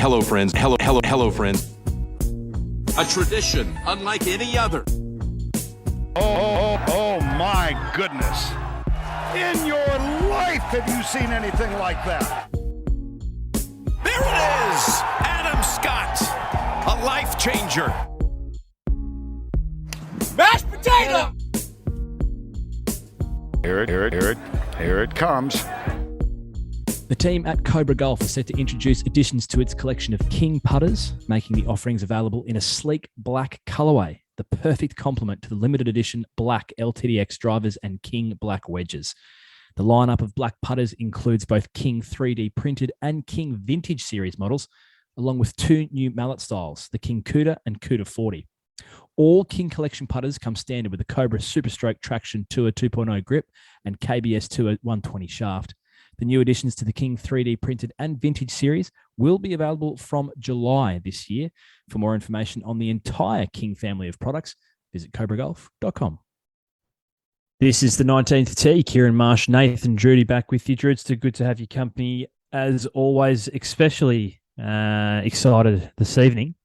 Hello, friends. Hello, friends. A tradition unlike any other. Oh, my goodness. In your life, have you seen anything like that? There it is! Adam Scott, a life changer. Mashed potato! Here it comes. The team at Cobra Golf is set to introduce additions to its collection of King putters, making the offerings available in a sleek black colourway, the perfect complement to the limited edition black LTDX drivers and King black wedges. The lineup of black putters includes both King 3D printed and King Vintage Series models, along with two new mallet styles, the King Cuda and Cuda 40. All King Collection putters come standard with the Cobra Super Stroke Traction Tour 2.0 grip and KBS Tour 120 shaft. The new additions to the King 3D printed and Vintage series will be available from July this year. For more information on the entire King family of products, visit cobragolf.com. This is the 19th tee. Kieran Marsh, Nathan Drudy back with you. Drudes, too good to have your company as always, especially excited this evening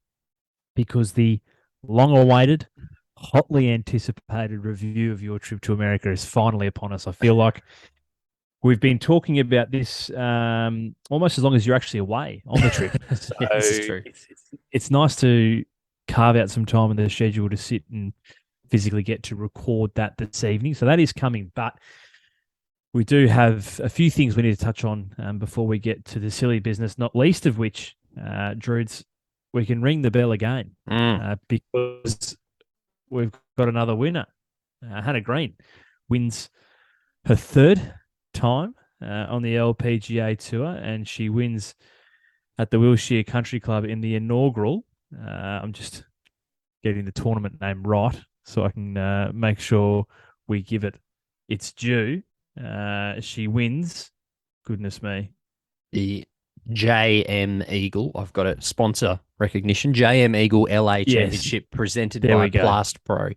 because the long-awaited, hotly anticipated review of your trip to America is finally upon us. I feel like we've been talking about this almost as long as you're actually away on the trip. So Yeah, this is true. It's nice to carve out some time in the schedule to sit and physically get to record that this evening. So that is coming, but we do have a few things we need to touch on before we get to the silly business, not least of which, Drudes, we can ring the bell again because we've got another winner. Hannah Green wins her third time on the LPGA Tour, and she wins at the Wilshire Country Club in the inaugural. I'm just getting the tournament name right so I can make sure we give it its due. She wins, goodness me, The JM Eagle, I've got it, sponsor recognition, JM Eagle LA Championship presented There by we go. Blast Pro.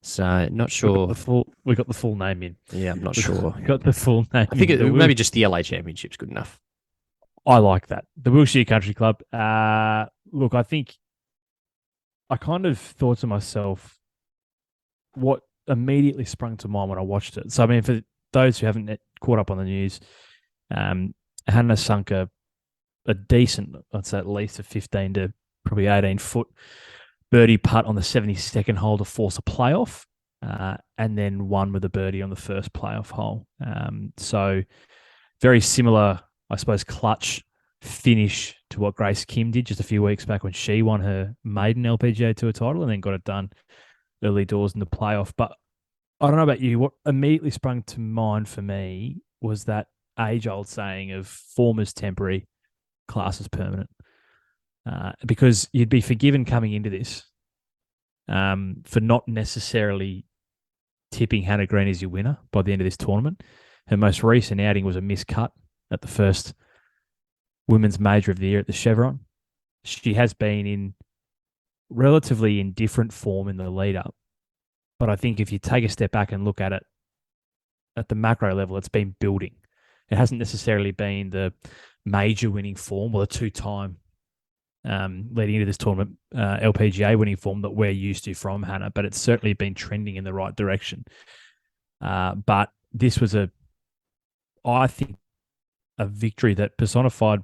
So not sure. We got the full name in. Yeah, I'm not sure. Got the full name. I think in. maybe just the LA Championship's good enough. I like that. The Wilshire Country Club. Look, I think I kind of thought to myself what immediately sprung to mind when I watched it. So, I mean, for those who haven't caught up on the news, Hannah sunk a decent, I'd say at least a 15 to probably 18 foot birdie putt on the 72nd hole to force a playoff, and then won with a birdie on the first playoff hole. So very similar, I suppose, clutch finish to what Grace Kim did just a few weeks back when she won her maiden LPGA Tour title and then got it done early doors in the playoff. But I don't know about you, what immediately sprung to mind for me was that age-old saying of form is temporary, class is permanent. Because you'd be forgiven coming into this for not necessarily tipping Hannah Green as your winner by the end of this tournament. Her most recent outing was a miscut at the first women's major of the year at the Chevron. She has been in relatively indifferent form in the lead up. But I think if you take a step back and look at it at the macro level, it's been building. It hasn't necessarily been the major winning form or the two-time leading into this tournament, LPGA winning form that we're used to from Hannah, but it's certainly been trending in the right direction. But this was I think, a victory that personified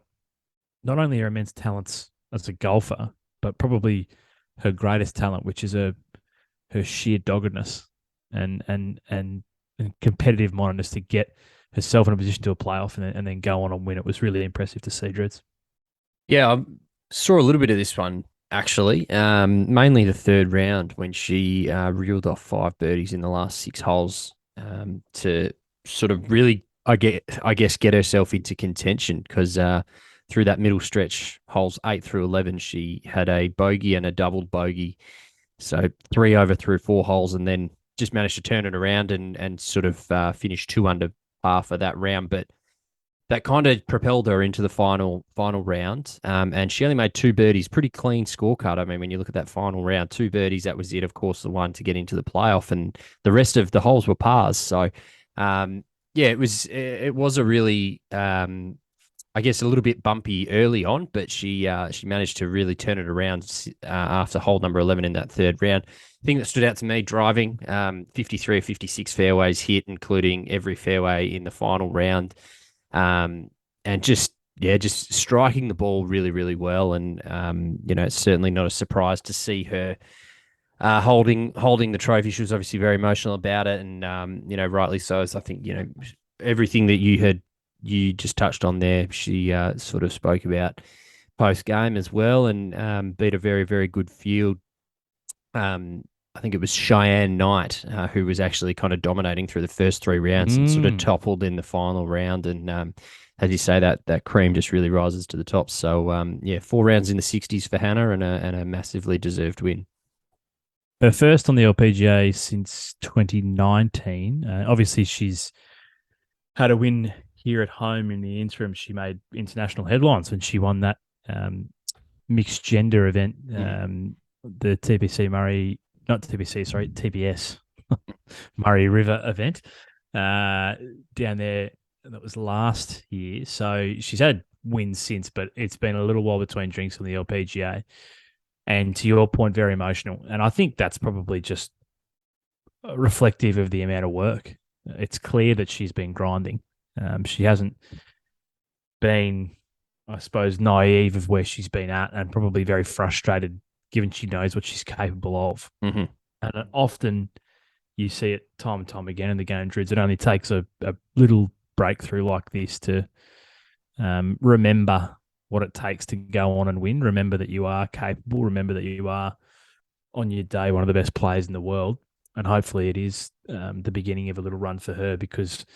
not only her immense talents as a golfer, but probably her greatest talent, which is her sheer doggedness and competitive mindedness to get herself in a position to a playoff and then go on and win. It was really impressive to see, Drudes. Yeah, I saw a little bit of this one, actually, mainly the third round when she reeled off 5 birdies in the last 6 holes to sort of really, I guess, get herself into contention because through that middle stretch, holes 8 through 11, she had a bogey and a doubled bogey. So 3 over through 4 holes and then just managed to turn it around and sort of finish 2 under par for that round. But that kind of propelled her into the final round. And she only made 2 birdies, pretty clean scorecard. I mean, when you look at that final round, 2 birdies, that was it. Of course, the one to get into the playoff, and the rest of the holes were pars. So, yeah, it was a really, I I guess a little bit bumpy early on, but she managed to really turn it around after hole number 11 in that third round. The thing that stood out to me driving, 53 or 56 fairways hit, including every fairway in the final round, and just striking the ball really, really well. And it's certainly not a surprise to see her holding the trophy. She was obviously very emotional about it, and rightly so. As I think everything that you just touched on there, she sort of spoke about post game as well, and beat a very, very good field. I think it was Cheyenne Knight who was actually kind of dominating through the first three rounds and sort of toppled in the final round. And as you say, that cream just really rises to the top. So 4 rounds in the 60s for Hannah, and a massively deserved win. Her first on the LPGA since 2019. Obviously, she's had a win here at home in the interim. She made international headlines when she won that mixed gender event, the TPS Murray River event down there. That was last year. So she's had wins since, but it's been a little while between drinks on the LPGA. And to your point, very emotional. And I think that's probably just reflective of the amount of work. It's clear that she's been grinding. She hasn't been, I suppose, naive of where she's been at, and probably very frustrated given she knows what she's capable of. Mm-hmm. And often you see it time and time again in the game, Drudes. It only takes a little breakthrough like this to remember what it takes to go on and win. Remember that you are capable. Remember that you are, on your day, one of the best players in the world. And hopefully it is the beginning of a little run for her, because,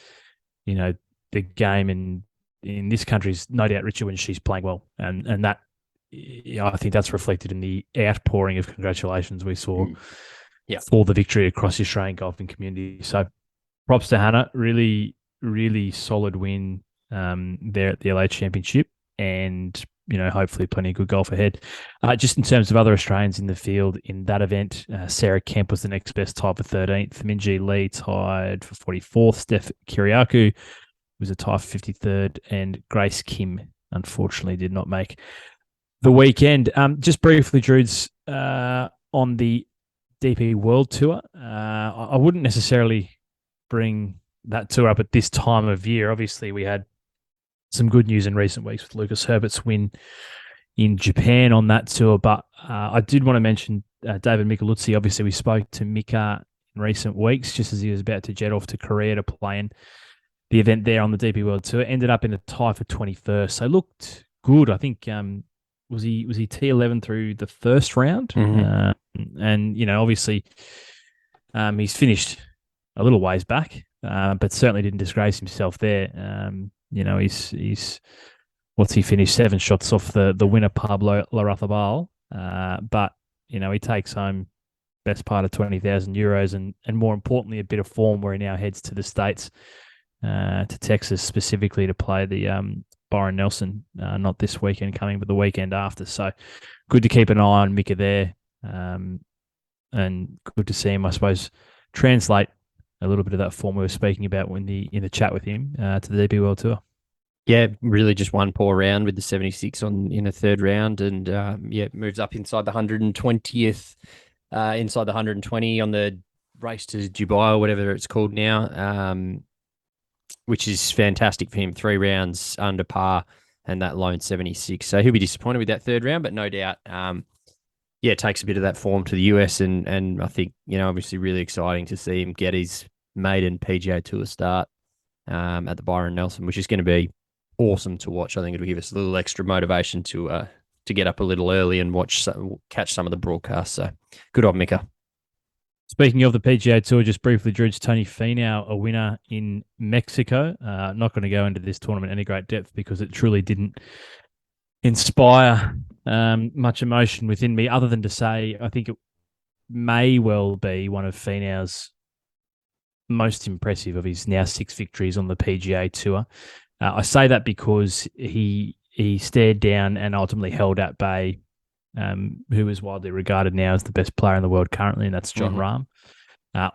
the game in this country is no doubt richer when she's playing well. And that, I think that's reflected in the outpouring of congratulations we saw for the victory across the Australian golfing community. So props to Hannah. Really, really solid win there at the LA Championship. And, hopefully plenty of good golf ahead. Just in terms of other Australians in the field in that event, Sarah Kemp was the next best, tied for 13th. Minjee Lee tied for 44th. Steph Kiriakou was a tie for 53rd. And Grace Kim, unfortunately, did not make the weekend. Just briefly, Drudes, on the DP World Tour, I wouldn't necessarily bring that tour up at this time of year. Obviously, we had some good news in recent weeks with Lucas Herbert's win in Japan on that tour. But I did want to mention David Micheluzzi. Obviously, we spoke to Mika in recent weeks, just as he was about to jet off to Korea to play in the event there on the DP World Tour. Ended up in a tie for 21st. So looked good. I think, was he T11 through the first round? Mm-hmm. And, obviously, he's finished a little ways back, but certainly didn't disgrace himself there. He's what's he finished? 7 shots off the winner, Pablo Larrazabal. But, he takes home best part of 20,000 euros and more importantly, a bit of form where he now heads to the States, to Texas specifically to play the Byron Nelson, not this weekend coming, but the weekend after. So good to keep an eye on Mika there, and good to see him, I suppose, translate a little bit of that form we were speaking about in the chat with him to the DP World Tour. Yeah, really just one poor round with the 76 in the third round, and moves up inside the 120th, inside the 120 on the race to Dubai or whatever it's called now, which is fantastic for him. 3 rounds under par and that lone 76. So he'll be disappointed with that third round, but no doubt, it takes a bit of that form to the US, and I think, obviously really exciting to see him get his maiden PGA Tour start at the Byron Nelson, which is going to be awesome to watch. I think it'll give us a little extra motivation to get up a little early and catch some of the broadcasts. So good on Mika. Speaking of the PGA Tour, just briefly, Drudes, Tony Finau, a winner in Mexico. Not going to go into this tournament in any great depth because it truly didn't inspire much emotion within me, other than to say I think it may well be one of Finau's most impressive of his now 6 victories on the PGA Tour. I say that because he stared down and ultimately held at bay who is widely regarded now as the best player in the world currently, and that's Jon Rahm.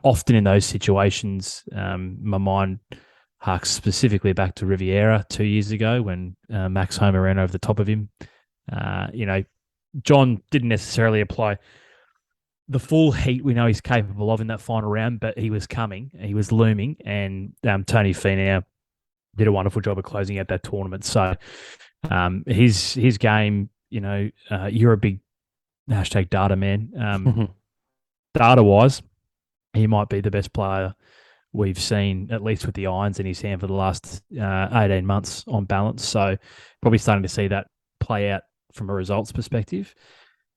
Often in those situations, my mind harks specifically back to Riviera 2 years ago when Max Homer ran over the top of him. John didn't necessarily apply the full heat we know he's capable of in that final round, but he was coming, he was looming, and Tony Finau did a wonderful job of closing out that tournament. So his game, you're a big hashtag data man. Data wise, he might be the best player we've seen, at least with the irons in his hand for the last 18 months on balance. So probably starting to see that play out from a results perspective.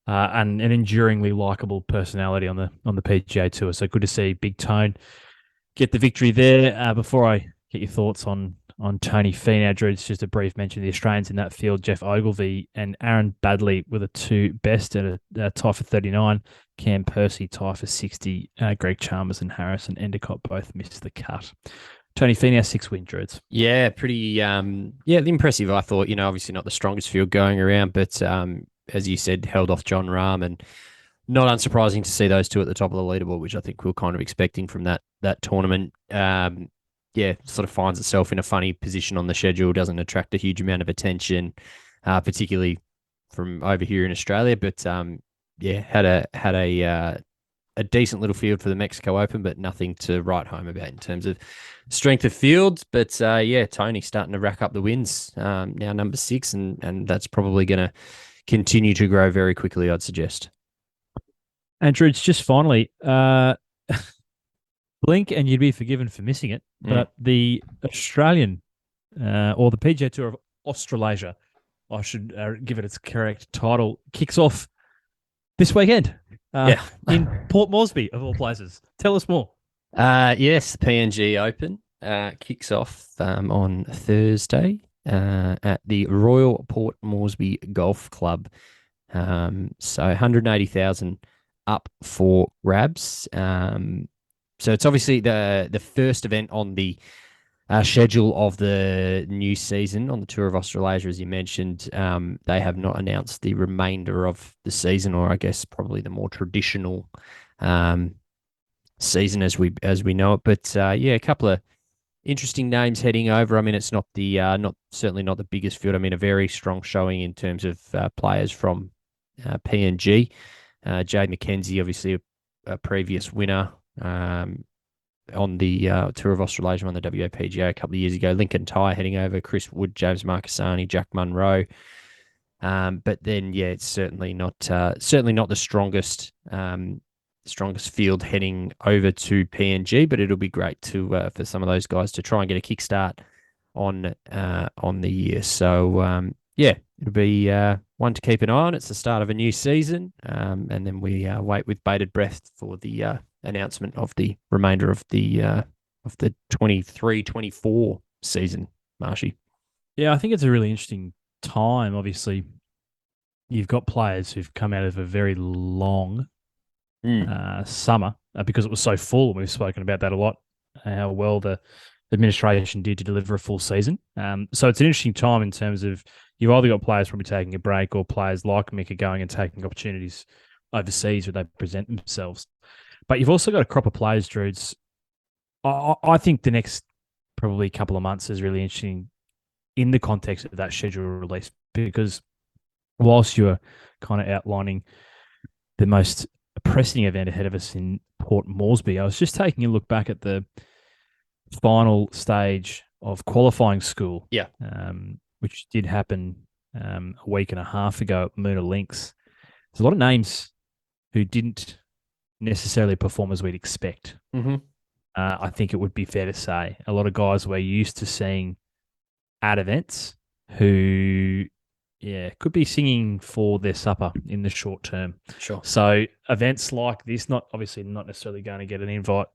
And an enduringly likable personality on the PGA Tour. So good to see Big Tone get the victory there. Before I get your thoughts on Tony Finau, Drudes, just a brief mention of the Australians in that field. Jeff Ogilvy and Aaron Baddeley were the two best at a tie for 39. Cam Percy tie for 60. Greg Chalmers and Harrison Endicott both missed the cut. Tony Finau, 6-win, Drudes. Yeah, pretty impressive, I thought. Obviously not the strongest field going around, but as you said, held off John Rahm, and not unsurprising to see those two at the top of the leaderboard, which I think we were kind of expecting from that tournament. Sort of finds itself in a funny position on the schedule, doesn't attract a huge amount of attention, particularly from over here in Australia. But had a decent little field for the Mexico Open, but nothing to write home about in terms of strength of field. But Tony starting to rack up the wins, now number 6, and that's probably going to continue to grow very quickly, I'd suggest. Andrew, it's just finally, blink and you'd be forgiven for missing it, but the Australian or the PGA Tour of Australasia, I should give it its correct title, kicks off this weekend in Port Moresby, of all places. Tell us more. Yes, the PNG Open kicks off on Thursday at the Royal Port Moresby Golf Club. So 180,000 up for grabs. So it's obviously the first event on the schedule of the new season on the Tour of Australasia, as you mentioned. They have not announced the remainder of the season, or I guess probably the more traditional season as we know it. But a couple of interesting names heading over. I mean, it's not certainly not the biggest field. I mean, a very strong showing in terms of players from PNG. Jade McKenzie, obviously a previous winner on the Tour of Australasia on the WPGA a couple of years ago. Lincoln Ty heading over. Chris Wood, James Marcassani, Jack Munro. But then, it's certainly not the strongest field heading over to PNG, but it'll be great to for some of those guys to try and get a kickstart on the year. So it'll be one to keep an eye on. It's the start of a new season, and then we wait with bated breath for the announcement of the remainder of the 23-24 season. Marshy. Yeah, I think it's a really interesting time. Obviously, you've got players who've come out of a very long summer because it was so full, and we've spoken about that a lot, how well the administration did to deliver a full season. So it's an interesting time in terms of you've either got players probably taking a break or players like Mick are going and taking opportunities overseas where they present themselves. But you've also got a crop of players, Drudes. I think the next probably couple of months is really interesting in the context of that schedule release, because whilst you're kind of outlining the most pressing event ahead of us in Port Moresby, I was just taking a look back at the final stage of qualifying school, which did happen a week and a half ago at Moona Links. There's a lot of names who didn't necessarily perform as we'd expect. Mm-hmm. I think it would be fair to say a lot of guys we're used to seeing at events who, could be singing for their supper in the short term. Sure. So events like this, not necessarily going to get an invite.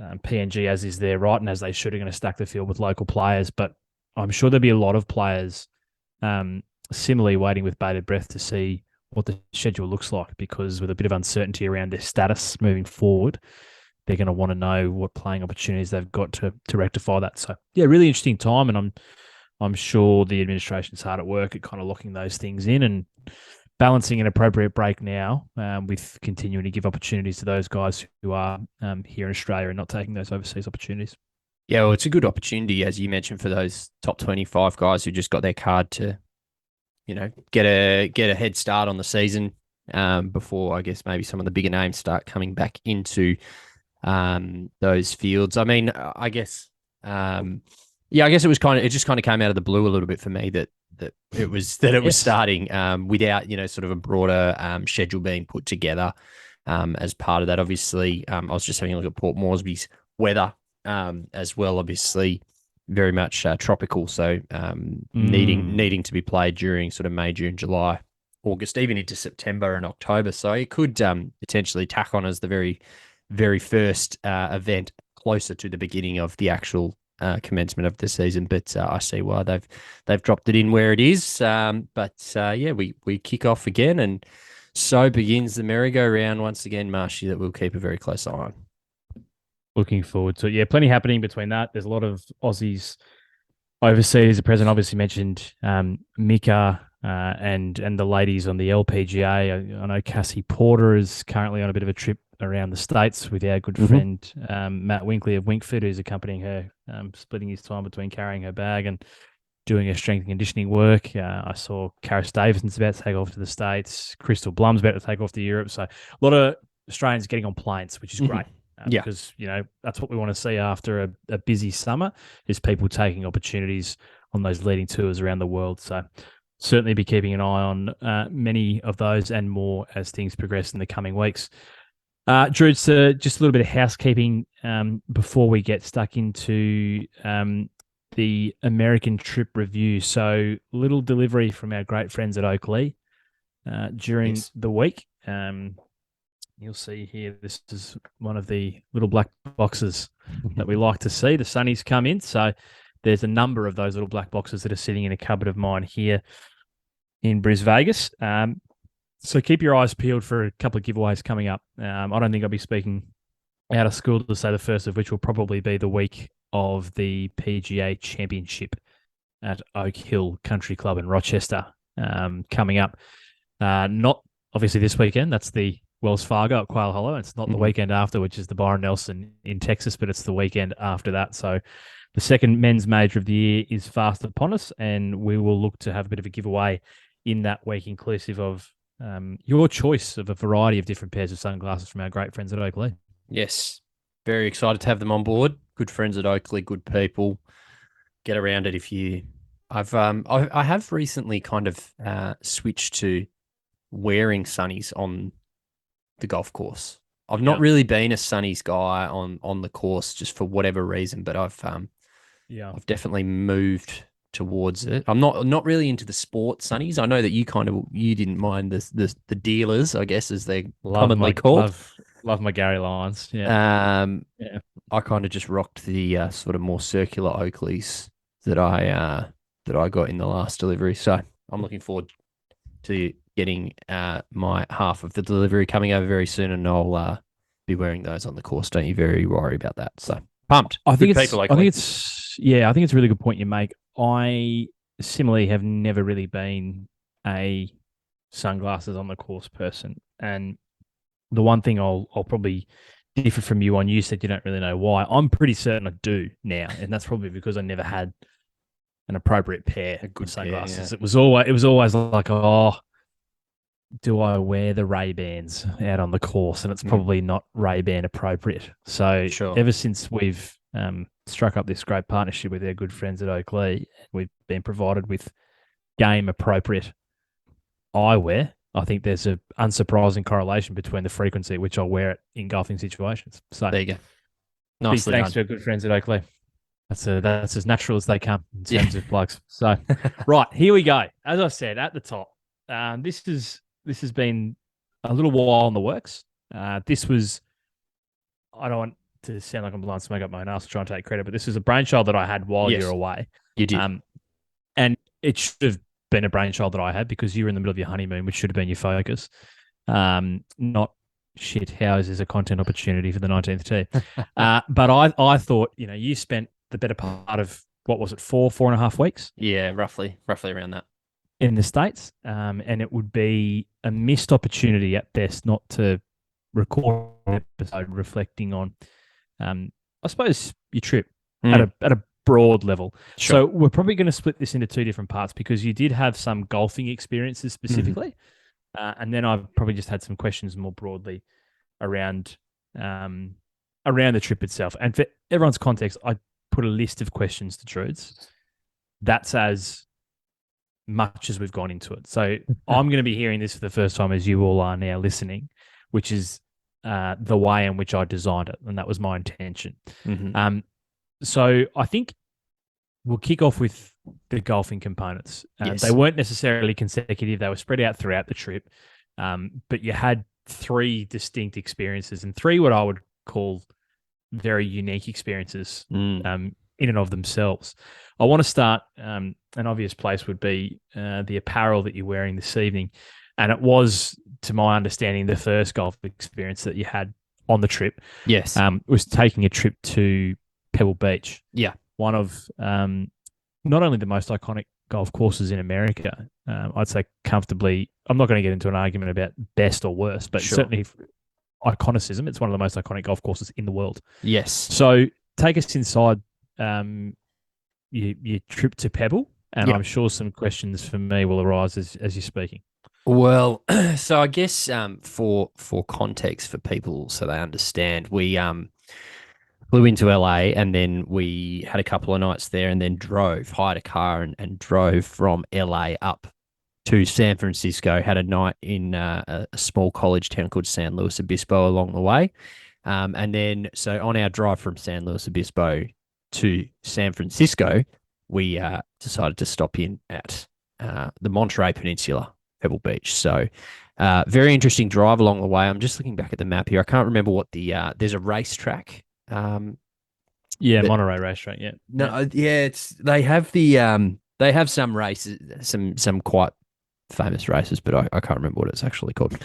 PNG, as is their right, and as they should, are going to stack the field with local players. But I'm sure there'll be a lot of players similarly waiting with bated breath to see what the schedule looks like, because with a bit of uncertainty around their status moving forward, they're going to want to know what playing opportunities they've got to rectify that. So, really interesting time, and I'm sure the administration's hard at work at kind of locking those things in and balancing an appropriate break now with continuing to give opportunities to those guys who are here in Australia and not taking those overseas opportunities. Yeah, well, it's a good opportunity, as you mentioned, for those top 25 guys who just got their card to, get a head start on the season before, I guess, maybe some of the bigger names start coming back into those fields. I mean, I guess, I guess it just kind of came out of the blue a little bit for me that it was Yes. starting without, sort of a broader schedule being put together as part of that. Obviously, I was just having a look at Port Moresby's weather as well, obviously very much tropical. So needing to be played during sort of May, June, July, August, even into September and October. So it could potentially tack on as the very, very first event closer to the beginning of the actual commencement of the season. But I see why they've dropped it in where it is. We kick off again, and so begins the merry-go-round once again, Marshy, that we'll keep a very close eye on. Looking forward to it. Yeah, plenty happening between that. There's a lot of Aussies overseas. The president obviously mentioned Mika and the ladies on the LPGA. I know Cassie Porter is currently on a bit of a trip around the States with our good friend Matt Winkley of Winkford, who's accompanying her, splitting his time between carrying her bag and doing her strength and conditioning work. I saw Karis Davidson's about to take off to the States. Crystal Blum's about to take off to Europe. So a lot of Australians getting on planes, which is great. Because, that's what we want to see after a busy summer is people taking opportunities on those leading tours around the world. So certainly be keeping an eye on many of those and more as things progress in the coming weeks. Drudes, just a little bit of housekeeping before we get stuck into the American trip review. So little delivery from our great friends at Oakley during the week. You'll see here, this is one of the little black boxes that we like to see. The sunnies come in. So there's a number of those little black boxes that are sitting in a cupboard of mine here in Bris Vegas. So keep your eyes peeled for a couple of giveaways coming up. I don't think I'll be speaking out of school to say the first of which will probably be the week of the PGA Championship at Oak Hill Country Club in Rochester coming up. Not obviously this weekend. That's the Wells Fargo at Quail Hollow. It's not the weekend after, which is the Byron Nelson in Texas, but it's the weekend after that. So the second men's major of the year is fast upon us, and we will look to have a bit of a giveaway in that week, inclusive of your choice of a variety of different pairs of sunglasses from our great friends at Oakley. Yes, very excited to have them on board. Good friends at Oakley, good people. Get around it if you. I have recently kind of switched to wearing sunnies on the golf course. I've not really been a sunnies guy on the course just for whatever reason, but I've definitely moved towards it. I'm not really into the sport sunnies. I know that you didn't mind the dealers, I guess, as they're commonly called. Love my Gary Lyons. Yeah. I kind of just rocked the sort of more circular Oakleys that I got in the last delivery. So I'm looking forward to getting my half of the delivery coming over very soon, and I'll be wearing those on the course. Don't you very worry about that. So pumped. I think it's a really good point you make. I similarly have never really been a sunglasses on the course person, and the one thing I'll probably differ from you on, you said you don't really know why. I'm pretty certain I do now, and that's probably because I never had an appropriate pair of sunglasses. It was always like, do I wear the Ray-Bans out on the course? And it's probably not Ray-Ban appropriate. So ever since we've struck up this great partnership with our good friends at Oakley, we've been provided with game appropriate eyewear. I think there's an unsurprising correlation between the frequency at which I wear it in golfing situations. So there you go. Nicely thanks to our good friends at Oakley. That's as natural as they come in terms of blokes. So, right, here we go. As I said at the top, this has been a little while in the works. This was, I don't want to sound like I'm blowing smoke up my own ass to try and take credit, but this was a brainchild that I had while you were away. You did. And it should have been a brainchild that I had because you were in the middle of your honeymoon, which should have been your focus. Not shit, how is this a content opportunity for the 19th tee? But I thought, you spent the better part of, what was it, 4.5 weeks? Yeah, roughly around that. In the States. And it would be a missed opportunity at best not to record an episode reflecting on, I suppose, your trip at a broad level. Sure. So we're probably going to split this into two different parts because you did have some golfing experiences specifically, and then I've probably just had some questions more broadly around around the trip itself. And for everyone's context, I put a list of questions to Drudes. That's as much as we've gone into it. So I'm going to be hearing this for the first time as you all are now listening, which is the way in which I designed it. And that was my intention. So I think we'll kick off with the golfing components. Yes. They weren't necessarily consecutive. They were spread out throughout the trip. But you had three distinct experiences and three what I would call very unique experiences in and of themselves. I want to start, an obvious place would be the apparel that you're wearing this evening. And it was, to my understanding, the first golf experience that you had on the trip. Yes. Was taking a trip to Pebble Beach. Yeah. One of not only the most iconic golf courses in America, I'd say comfortably, I'm not going to get into an argument about best or worst, but certainly iconicism, it's one of the most iconic golf courses in the world. Yes. So take us inside your trip to Pebble, and I'm sure some questions for me will arise as you're speaking. Well, so I guess for context for people so they understand, we flew into LA and then we had a couple of nights there and then hired a car and drove from LA up to San Francisco, had a night in a small college town called San Luis Obispo along the way. And then, so on our drive from San Luis Obispo to San Francisco, we decided to stop in at the Monterey Peninsula, Pebble Beach. So very interesting drive along the way. I'm just looking back at the map here. I can't remember what there's a racetrack. Monterey racetrack. Yeah. No, they have they have some races, some quite famous races, but I can't remember what it's actually called,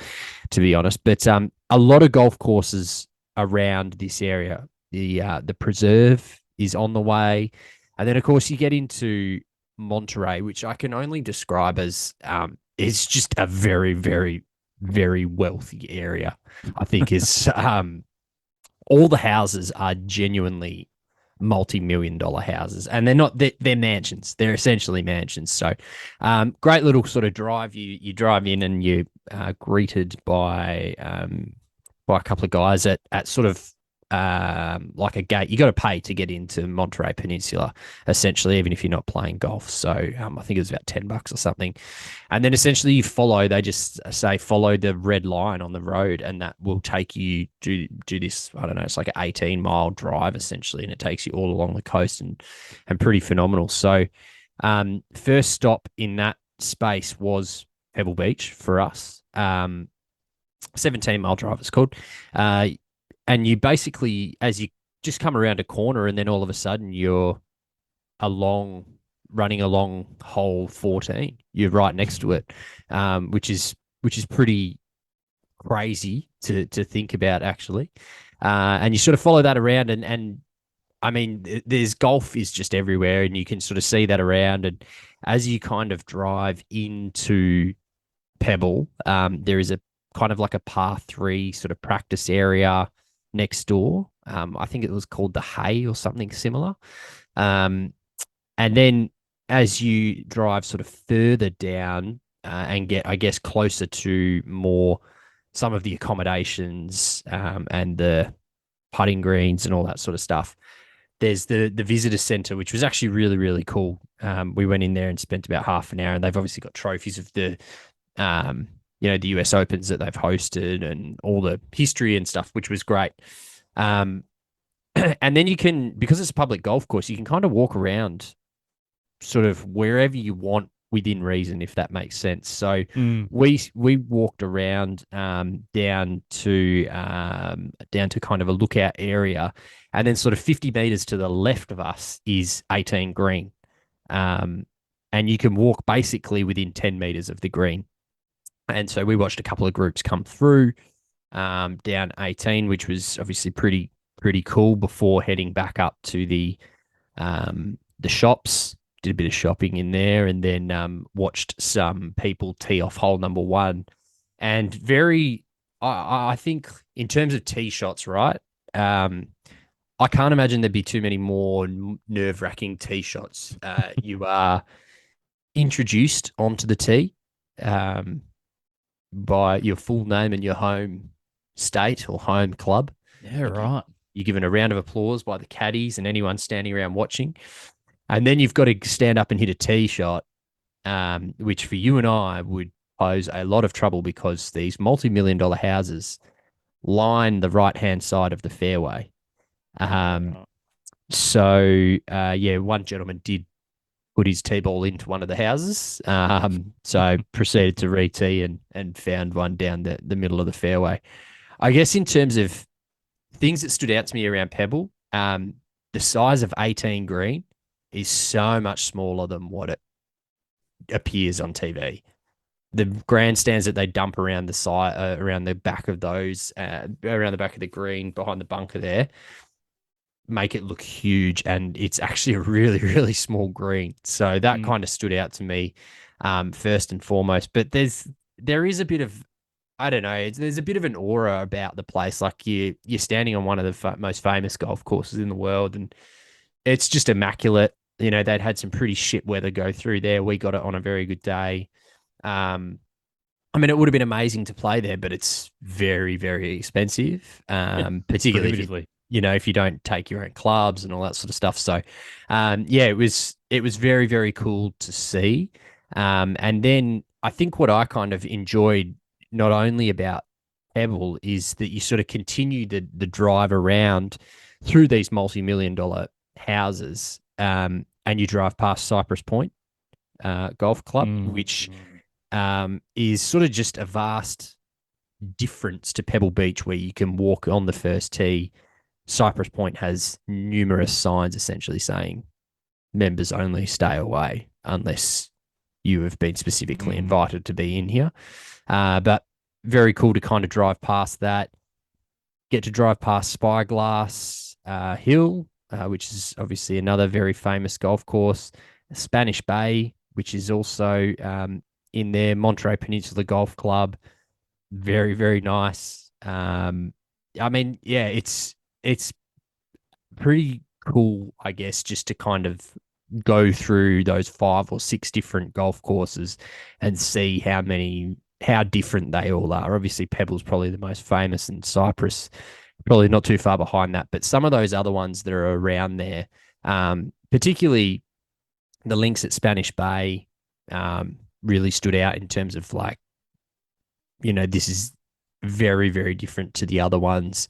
to be honest. But a lot of golf courses around this area. The preserve is on the way, and then of course you get into Monterey, which I can only describe as it's just a very, very, very wealthy area. I think is all the houses are genuinely multi-million-dollar houses, and they're mansions. They're essentially mansions. So great little sort of drive. You drive in and you greeted by a couple of guys at sort of like a gate. You got to pay to get into Monterey Peninsula, essentially, even if you're not playing golf. So I think it was about $10 or something. And then essentially you follow. They just say follow the red line on the road, and that will take you do this. I don't know. It's like an 18-mile drive essentially, and it takes you all along the coast and pretty phenomenal. So first stop in that space was Pebble Beach for us. 17-mile drive it's called. And you basically, as you just come around a corner and then all of a sudden you're running along hole 14. You're right next to it, which is pretty crazy to think about actually. And you sort of follow that around and I mean, there's golf is just everywhere and you can sort of see that around. And as you kind of drive into Pebble, there is a kind of like a par 3 sort of practice area next door. I think it was called the Hay or something similar. And then as you drive sort of further down and get, I guess, closer to more some of the accommodations and the putting greens and all that sort of stuff, there's the visitor center, which was actually really, really cool. We went in there and spent about half an hour, and they've obviously got trophies of the the US Opens that they've hosted and all the history and stuff, which was great. And then you can, because it's a public golf course, you can kind of walk around sort of wherever you want within reason, if that makes sense. So we walked around down to kind of a lookout area, and then sort of 50 meters to the left of us is 18 green. And you can walk basically within 10 meters of the green. And so we watched a couple of groups come through down 18, which was obviously pretty cool, before heading back up to the shops. Did a bit of shopping in there, and then watched some people tee off hole number 1. And I think in terms of tee shots, right? I can't imagine there'd be too many more nerve-wracking tee shots. You are introduced onto the tee um, by your full name and your home state or home club. Yeah, You right. You're given a round of applause by the caddies and anyone standing around watching. And then you've got to stand up and hit a tee shot, which for you and I would pose a lot of trouble because these multi-million dollar houses line the right-hand side of the fairway. Right. Yeah, one gentleman did put his tee ball into one of the houses. So I proceeded to re-tee and found one down the middle of the fairway. I guess in terms of things that stood out to me around Pebble, the size of 18 green is so much smaller than what it appears on TV. The grandstands that they dump around the side, around the back of those, around the back of the green behind the bunker there, make it look huge, and it's actually a really, really small green. So that kind of stood out to me, first and foremost. But there is a bit of, I don't know, there's a bit of an aura about the place. Like you're standing on one of the most famous golf courses in the world, and it's just immaculate. You know, they'd had some pretty shit weather go through there. We got it on a very good day. I mean, it would have been amazing to play there, but it's very, very expensive, particularly if you don't take your own clubs and all that sort of stuff. So, yeah, it was very, very cool to see. And then I think what I kind of enjoyed not only about Pebble is that you sort of continue the drive around through these multi-million dollar houses, and you drive past Cypress Point Golf Club, which is sort of just a vast difference to Pebble Beach, where you can walk on the first tee. Cypress Point has numerous signs essentially saying members only, stay away unless you have been specifically invited to be in here. But very cool to kind of drive past that, get to drive past Spyglass Hill, which is obviously another very famous golf course, Spanish Bay, which is also in there, Monterey Peninsula Golf Club, very, very nice. I mean, yeah, it's pretty cool, I guess, just to kind of go through those 5 or 6 different golf courses and see how different they all are. Obviously, Pebble's probably the most famous, and Cypress probably not too far behind that. But some of those other ones that are around there, particularly the links at Spanish Bay, really stood out in terms of like, this is very, very different to the other ones.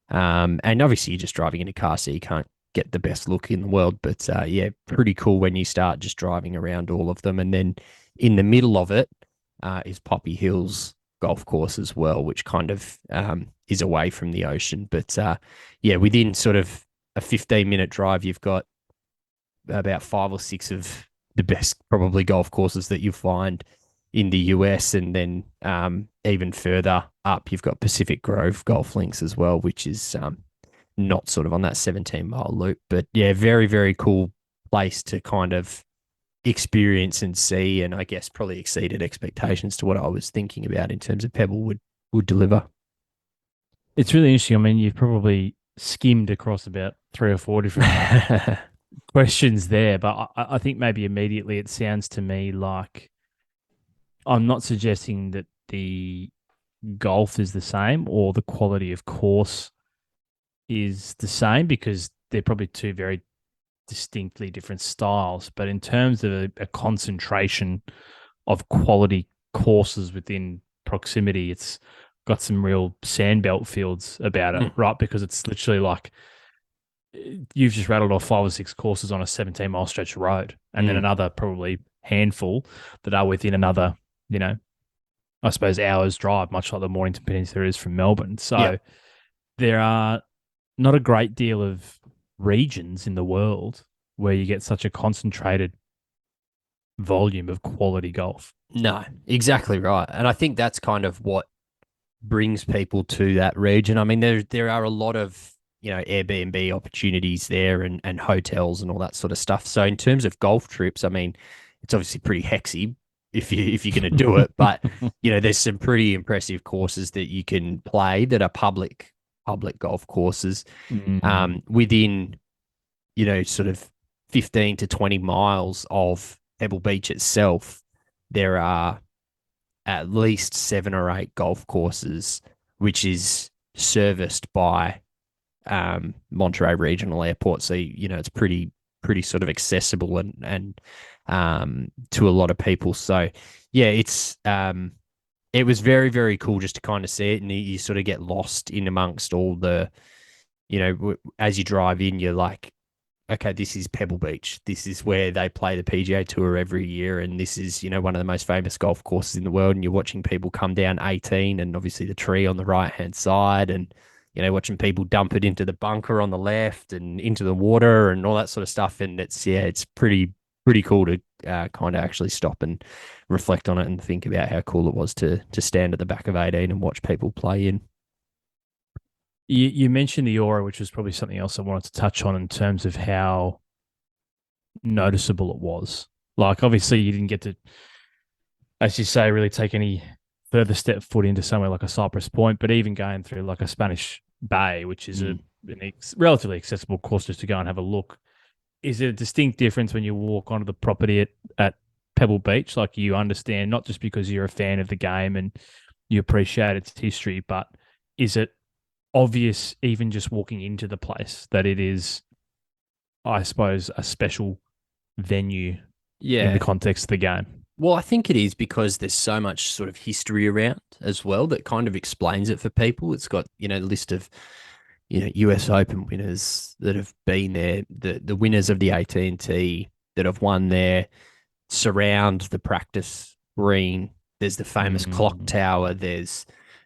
And obviously you're just driving in a car, so you can't get the best look in the world. But yeah, pretty cool when you start just driving around all of them. And then in the middle of it is Poppy Hills Golf Course as well, which kind of is away from the ocean. But yeah, within sort of a 15-minute drive, you've got about 5 or 6 of the best probably golf courses that you'll find in the US. And then even further up, you've got Pacific Grove Golf Links as well, which is not sort of on that 17-mile loop. But yeah, very, very cool place to kind of experience and see, and I guess probably exceeded expectations to what I was thinking about in terms of Pebble would deliver. It's really interesting. I mean, you've probably skimmed across about 3 or 4 different questions there, but I think maybe immediately it sounds to me like I'm not suggesting that the golf is the same or the quality of course is the same, because they're probably 2 very distinctly different styles. But in terms of a concentration of quality courses within proximity, it's got some real sandbelt fields about it, right? Because it's literally like you've just rattled off 5 or 6 courses on a 17-mile stretch of road, and then another probably handful that are within another, I suppose, hours drive, much like the Mornington Peninsula is from Melbourne. So there are not a great deal of regions in the world where you get such a concentrated volume of quality golf. No, exactly right. And I think that's kind of what brings people to that region. I mean, there are a lot of, Airbnb opportunities there and hotels and all that sort of stuff. So in terms of golf trips, I mean, it's obviously pretty hexy if you're going to do it, but there's some pretty impressive courses that you can play that are public public golf courses. Mm. Within, sort of 15 to 20 miles of Pebble Beach itself, there are at least 7 or 8 golf courses, which is serviced by Monterey Regional Airport. So, it's pretty sort of accessible and to a lot of people. So, yeah, it was very, very cool just to kind of see it, and you sort of get lost in amongst all the, as you drive in, you're like, okay, this is Pebble Beach. This is where they play the PGA Tour every year, and this is, one of the most famous golf courses in the world. And you're watching people come down 18, and obviously the tree on the right hand side, and watching people dump it into the bunker on the left and into the water and all that sort of stuff. And it's pretty cool to kind of actually stop and reflect on it and think about how cool it was to stand at the back of 18 and watch people play in. You mentioned the aura, which was probably something else I wanted to touch on in terms of how noticeable it was. Like, obviously, you didn't get to, as you say, really take any further step foot into somewhere like a Cypress Point, but even going through like a Spanish Bay, which is a relatively accessible course just to go and have a look. Is it a distinct difference when you walk onto the property at Pebble Beach? Like, you understand, not just because you're a fan of the game and you appreciate its history, but is it obvious even just walking into the place that it is, I suppose, a special venue in the context of the game? Well, I think it is because there's so much sort of history around as well that kind of explains it for people. It's got, a list of, US Open winners that have been there, the winners of the AT&T that have won there surround the practice green. There's the famous clock tower. There's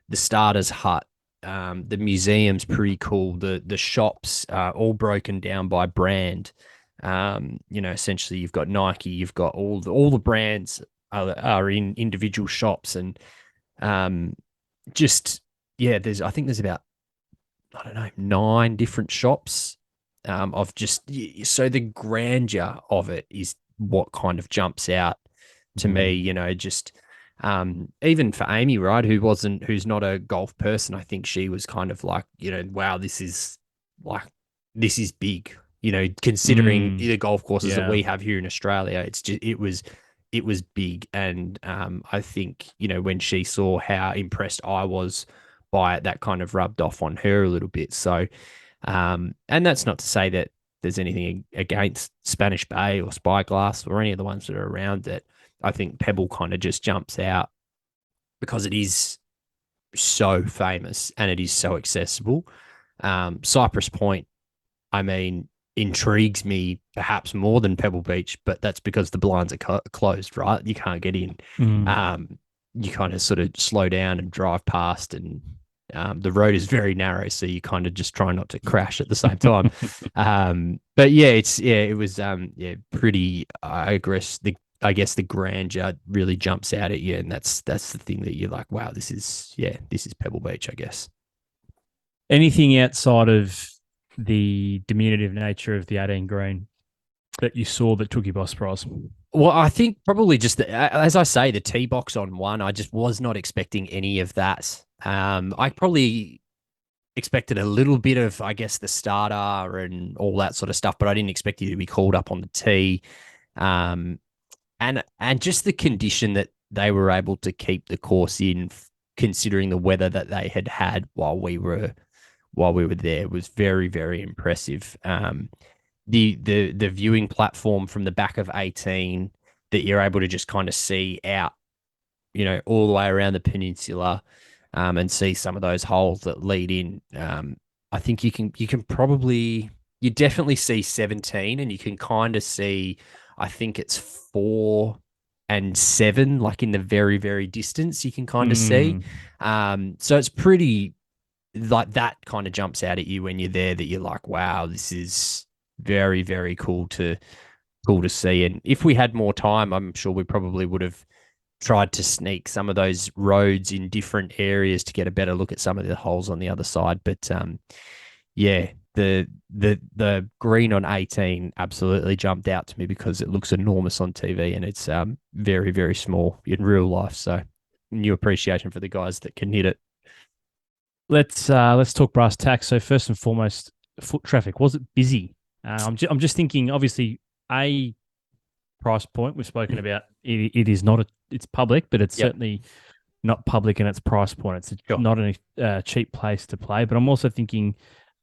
the starter's hut. The museum's pretty cool. The shops are all broken down by brand. Essentially you've got Nike, you've got all the brands are in individual shops, and I think there's about, I don't know, 9 different shops of just, so the grandeur of it is what kind of jumps out to me, just even for Amy, right, who's not a golf person. I think she was kind of like, wow, this is big, considering the golf courses that we have here in Australia. It's just, it was big. And I think, when she saw how impressed I was by it, that kind of rubbed off on her a little bit. So, and that's not to say that there's anything against Spanish Bay or Spyglass or any of the ones that are around it. I think Pebble kind of just jumps out because it is so famous and it is so accessible. Cypress Point, I mean, intrigues me perhaps more than Pebble Beach, but that's because the blinds are closed, right? You can't get in. You kind of sort of slow down and drive past, and the road is very narrow, so you kind of just try not to crash at the same time. But yeah, it was pretty. I guess the grandeur really jumps out at you, and that's the thing that you're like, wow, this is Pebble Beach, I guess. Anything outside of the diminutive nature of the 18 green that you saw that took you by surprise? Well, I think probably just as I say, the tee box on one. I just was not expecting any of that. I probably expected a little bit of, I guess, the starter and all that sort of stuff, but I didn't expect you to be called up on the tee. And just the condition that they were able to keep the course in, considering the weather that they had while we were there, was very, very impressive. The viewing platform from the back of 18 that you're able to just kind of see out, all the way around the peninsula, and see some of those holes that lead in. I think you definitely see 17, and you can kind of see, I think it's 4 and 7, like in the very, very distance, you can kind of see. So it's pretty, like, that kind of jumps out at you when you're there, that you're like, wow, this is very, very cool to see. And if we had more time, I'm sure we probably would have tried to sneak some of those roads in different areas to get a better look at some of the holes on the other side. But the green on 18 absolutely jumped out to me because it looks enormous on TV, and it's very, very small in real life. So new appreciation for the guys that can hit it. Let's talk brass tacks. So first and foremost, foot traffic. Was it busy? I'm just thinking. Obviously, a price point we've spoken about. It is not it's public, but it's Yep. certainly not public in its price point. It's Sure. not a cheap place to play. But I'm also thinking,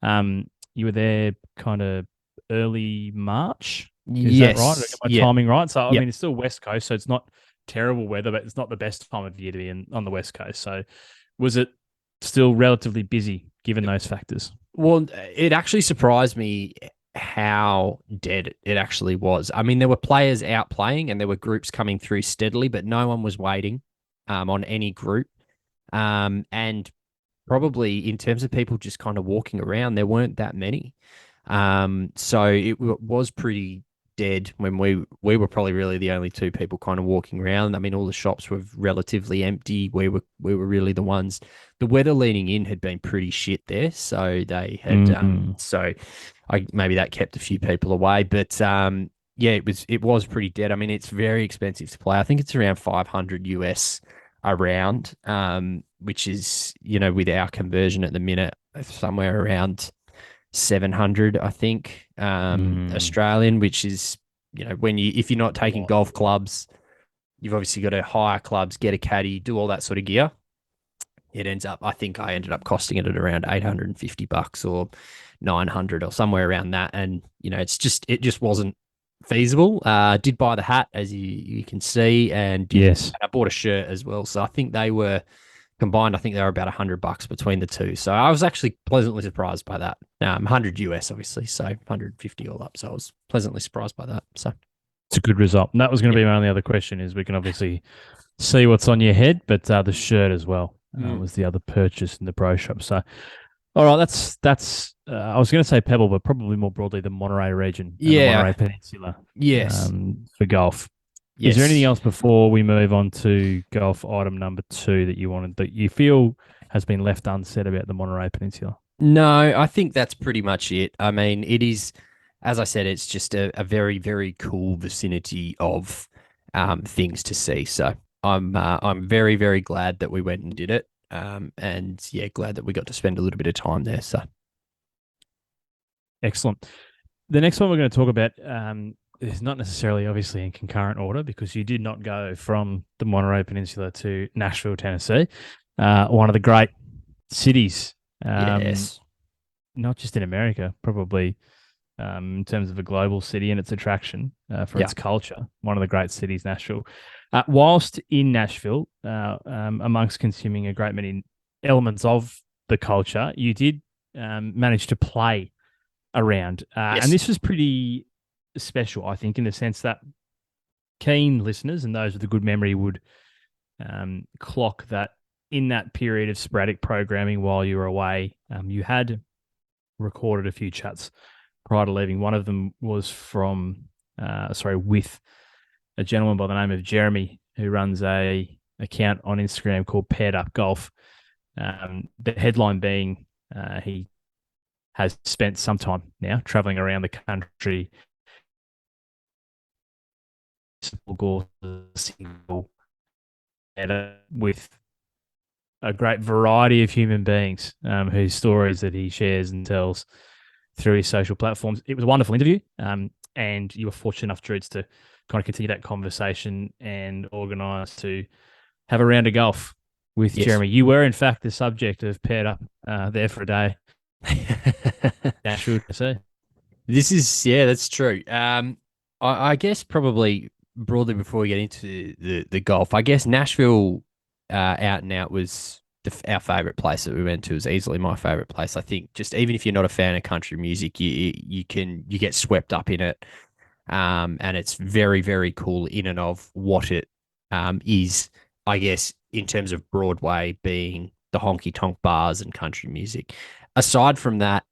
you were there kind of early March. Is that right? Did I Yes. get my Yeah. timing right? So I Yep. mean, it's still West Coast, so it's not terrible weather, but it's not the best time of year to be on the West Coast. So was it still relatively busy given those factors? Well, it actually surprised me how dead it actually was. I mean, there were players out playing and there were groups coming through steadily, but no one was waiting on any group. And probably in terms of people just kind of walking around, there weren't that many. So was pretty dead when we were probably really the only two people kind of walking around. I mean, all the shops were relatively empty. We were really the ones. The weather leading in had been pretty shit there, so they had so I maybe that kept a few people away. But yeah, it was pretty dead. I mean, it's very expensive to play. I think it's around 500 US a round, which is, with our conversion at the minute, somewhere around 700, I think, Australian, which is, if you're not taking golf clubs, you've obviously got to hire clubs, get a caddy, do all that sort of gear. I think I ended up costing it at around $850 or 900 or somewhere around that. And, it just wasn't feasible. Did buy the hat, as you can see, and Yes. I bought a shirt as well. So I think they were combined. I think they were about $100 between the two. So I was actually pleasantly surprised by that. 100 US, obviously, so 150 all up. So I was pleasantly surprised by that. So It's a good result. And that was going to be my only other question is we can obviously see what's on your head, but the shirt as well was the other purchase in the pro shop. So, all right, that's I was going to say Pebble, but probably more broadly the Monterey region and the Monterey Peninsula yes. for golf. Yes. Is there anything else before we move on to golf item number 2 that you feel has been left unsaid about the Monterey Peninsula? No, I think that's pretty much it. I mean, it is, as I said, it's just a very, very cool vicinity of things to see. So I'm very, very glad that we went and did it. And yeah, glad that we got to spend a little bit of time there. So Excellent. The next one we're going to talk about is not necessarily obviously in concurrent order because you did not go from the Monterey Peninsula to Nashville, Tennessee, one of the great cities, yes, not just in America, probably in terms of a global city and its attraction for its culture, one of the great cities, Nashville. Whilst in Nashville, amongst consuming a great many elements of the culture, you did manage to play around. Yes. And this was pretty special, I think, in the sense that keen listeners and those with a good memory would clock that in that period of sporadic programming while you were away, you had recorded a few chats prior to leaving. One of them was with a gentleman by the name of Jeremy, who runs a account on Instagram called Paired Up Golf. The headline being he has spent some time now traveling around the country with a great variety of human beings whose stories that he shares and tells through his social platforms. It was a wonderful interview, and you were fortunate enough, Drudes, to kind of continue that conversation and organise to have a round of golf with Jeremy. You were, in fact, the subject of Paired Up there for a day. Nashville, Tennessee. That's true. I guess probably broadly before we get into the golf, I guess Nashville out and out was our favorite place that we went to. Is easily my favorite place. I think just even if you're not a fan of country music, you get swept up in it, and it's very, very cool in and of what it is. I guess in terms of Broadway being the honky tonk bars and country music. Aside from that,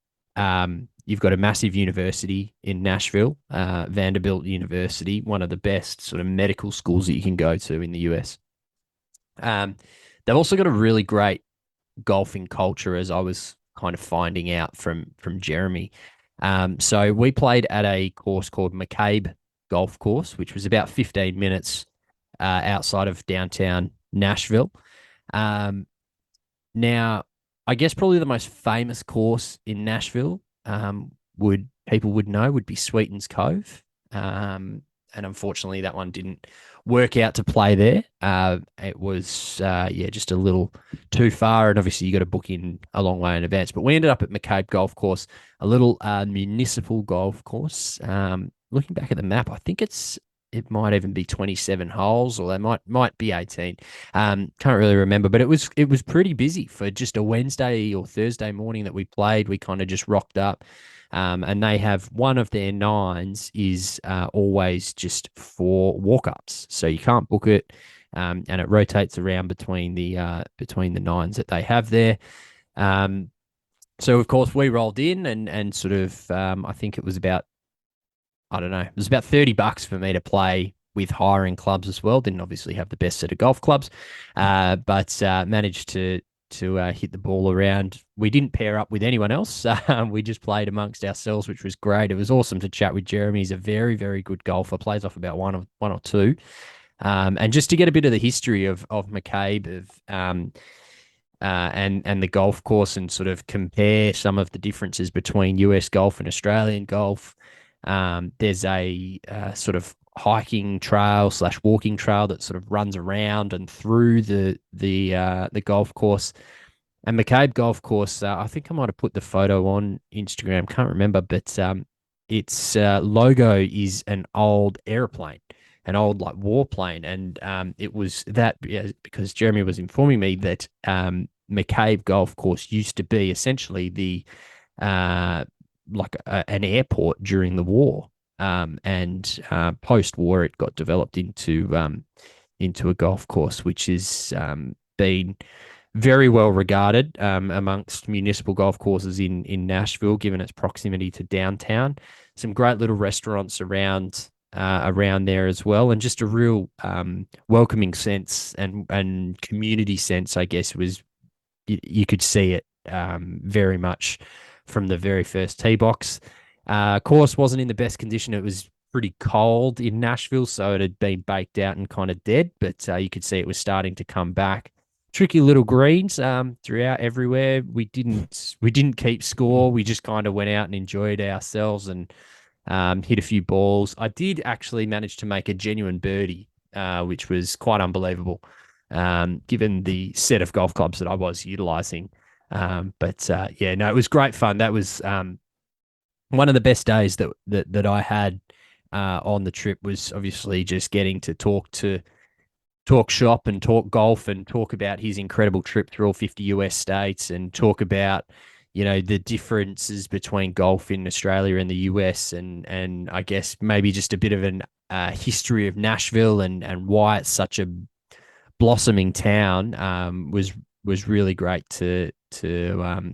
you've got a massive university in Nashville, Vanderbilt University, one of the best sort of medical schools that you can go to in the US. They've also got a really great golfing culture, as I was kind of finding out from Jeremy. So we played at a course called McCabe Golf Course, which was about 15 minutes outside of downtown Nashville. Now, I guess probably the most famous course in Nashville, would people would know would be Sweetens Cove. And unfortunately that one didn't work out to play there. It was yeah, just a little too far, and obviously you got to book in a long way in advance. But we ended up at McCabe Golf Course, a little municipal golf course. Looking back at the map, I think it might even be 27 holes, or they might be 18. Can't really remember, but it was pretty busy for just a Wednesday or Thursday morning that we played. We kind of just rocked up. And they have one of their nines is always just for walk-ups, so you can't book it, and it rotates around between the nines that they have there. So of course we rolled in and sort of I think it was about, I don't know, it was about $30 for me to play with hiring clubs as well. Didn't obviously have the best set of golf clubs, but managed to hit the ball around. We didn't pair up with anyone else. We just played amongst ourselves, which was great. It was awesome to chat with Jeremy. He's a very, very good golfer. Plays off about one or two. And just to get a bit of the history of McCabe, and the golf course, and sort of compare some of the differences between US golf and Australian golf. There's a sort of hiking trail / walking trail that sort of runs around and through the golf course. And McCabe Golf Course, I think I might have put the photo on Instagram, can't remember, but its logo is an old airplane, an old like warplane, and it was that, yeah, because Jeremy was informing me that McCabe Golf Course used to be essentially the an airport during the war. And post-war, it got developed into a golf course, which has been very well regarded amongst municipal golf courses in Nashville, given its proximity to downtown. Some great little restaurants around there as well, and just a real welcoming sense and community sense, I guess, was you could see it very much from the very first tee box. Course wasn't in the best condition. It was pretty cold in Nashville, so it had been baked out and kind of dead, but you could see it was starting to come back. Tricky little greens throughout everywhere. We didn't keep score. We just kind of went out and enjoyed ourselves and hit a few balls. I did actually manage to make a genuine birdie, which was quite unbelievable, given the set of golf clubs that I was utilizing. But yeah, no, it was great fun. That was one of the best days that I had on the trip. Was obviously just getting to talk shop and talk golf and talk about his incredible trip through all 50 US states, and talk about, the differences between golf in Australia and the US, and I guess maybe just a bit of an history of Nashville and why it's such a blossoming town. Was really great to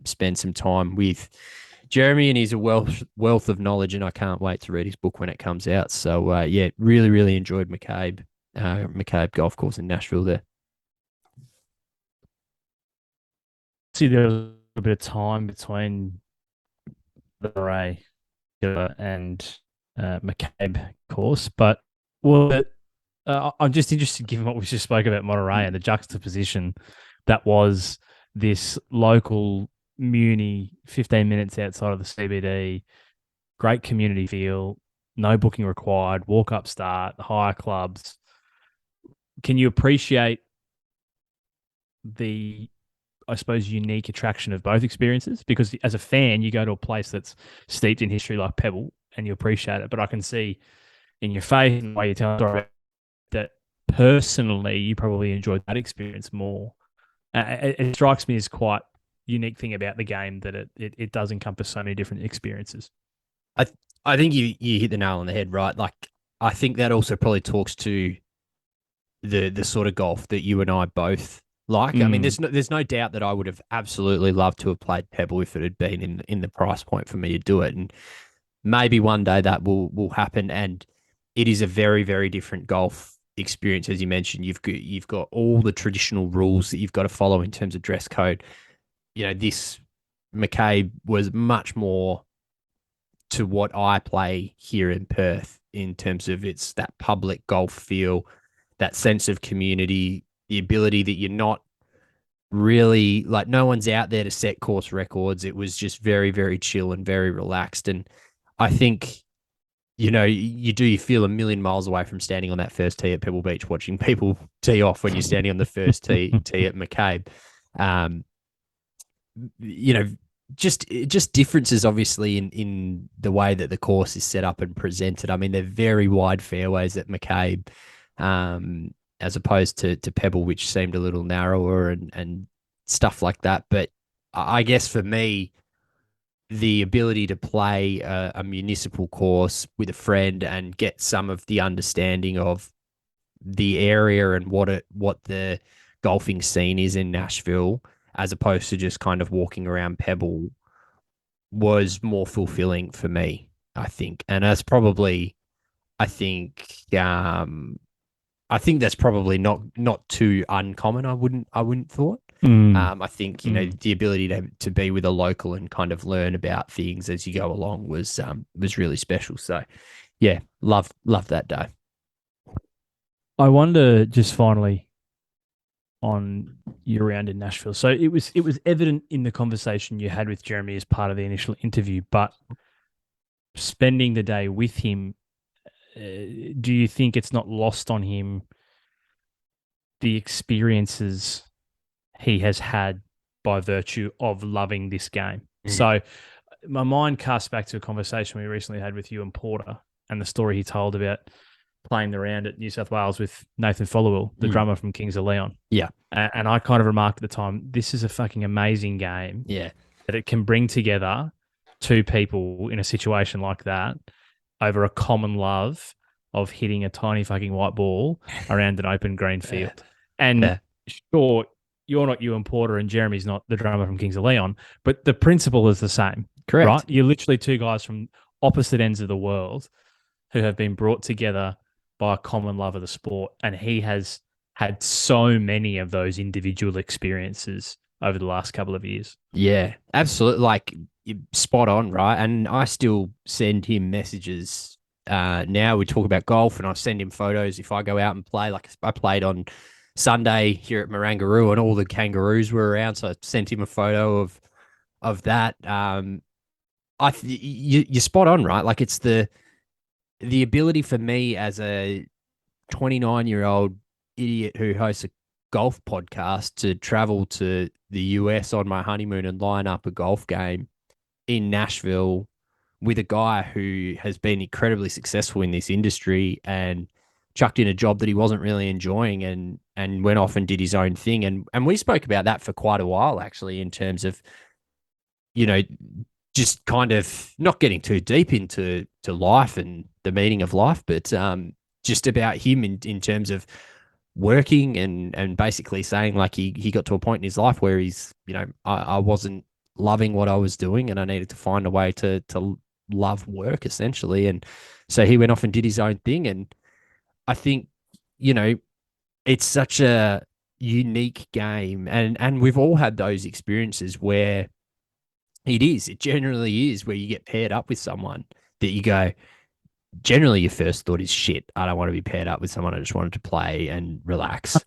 spend some time with Jeremy, and he's a wealth of knowledge, and I can't wait to read his book when it comes out. So yeah, really, really enjoyed McCabe Golf Course in Nashville there. See, there was a bit of time between the Ray and McCabe course, but I'm just interested, given what we just spoke about Monterey and the juxtaposition that was this local muni 15 minutes outside of the CBD, great community feel, no booking required, walk up start, hire clubs. Can you appreciate the, I suppose, unique attraction of both experiences? Because as a fan, you go to a place that's steeped in history like Pebble and you appreciate it. But I can see in your face and the way you tell a story that personally you probably enjoyed that experience more. It strikes me as quite unique thing about the game that it does encompass so many different experiences. I think you hit the nail on the head, right? Like, I think that also probably talks to the sort of golf that you and I both like. I mean, there's no doubt that I would have absolutely loved to have played Pebble if it had been in the price point for me to do it, and maybe one day that will happen. And it is a very, very different golf experience, as you mentioned. You've got all the traditional rules that you've got to follow in terms of dress code. This McCabe was much more to what I play here in Perth in terms of it's that public golf feel, that sense of community, the ability that you're not really like no one's out there to set course records. It was just very, very chill and very relaxed. And I think, you feel a million miles away from standing on that first tee at Pebble Beach, watching people tee off when you're standing on the first tee at McCabe. Um, you know, just differences obviously in the way that the course is set up and presented. I mean, they're very wide fairways at McCabe, as opposed to Pebble, which seemed a little narrower and stuff like that. But I guess for me, the ability to play a municipal course with a friend and get some of the understanding of the area and what the golfing scene is in Nashville, as opposed to just kind of walking around Pebble, was more fulfilling for me, I think. And that's probably, I think, that's probably not too uncommon. I wouldn't thought. I think the ability to be with a local and kind of learn about things as you go along was really special. So, yeah, love that day. I wonder, just finally, on your round in Nashville. So it was evident in the conversation you had with Jeremy as part of the initial interview, but spending the day with him, do you think it's not lost on him the experiences he has had by virtue of loving this game? So my mind casts back to a conversation we recently had with you and Porter and the story he told about playing the round at New South Wales with Nathan Followill, the drummer from Kings of Leon. Yeah. And I kind of remarked at the time, this is a fucking amazing game. Yeah. That it can bring together two people in a situation like that over a common love of hitting a tiny fucking white ball around an open green field. And sure, you're not Ewan Porter and Jeremy's not the drummer from Kings of Leon, but the principle is the same. Correct. Right? You're literally two guys from opposite ends of the world who have been brought together by a common love of the sport. And he has had so many of those individual experiences over the last couple of years. Yeah, absolutely. Like, spot on, right? And I still send him messages. Now we talk about golf and I send him photos if I go out and play. Like, I played on Sunday here at Marangaroo and all the kangaroos were around. So I sent him a photo of that. You're spot on, right? Like, it's the ability for me as a 29-year-old idiot who hosts a golf podcast to travel to the US on my honeymoon and line up a golf game in Nashville with a guy who has been incredibly successful in this industry and chucked in a job that he wasn't really enjoying and went off and did his own thing. And we spoke about that for quite a while, actually, in terms of, just kind of not getting too deep into life and the meaning of life, but just about him in terms of working and basically saying like he got to a point in his life where he's, I wasn't loving what I was doing and I needed to find a way to love work essentially. And so he went off and did his own thing. And I think, it's such a unique game and we've all had those experiences where it generally is where you get paired up with someone that you go, generally your first thought is shit. I don't want to be paired up with someone. I just wanted to play and relax.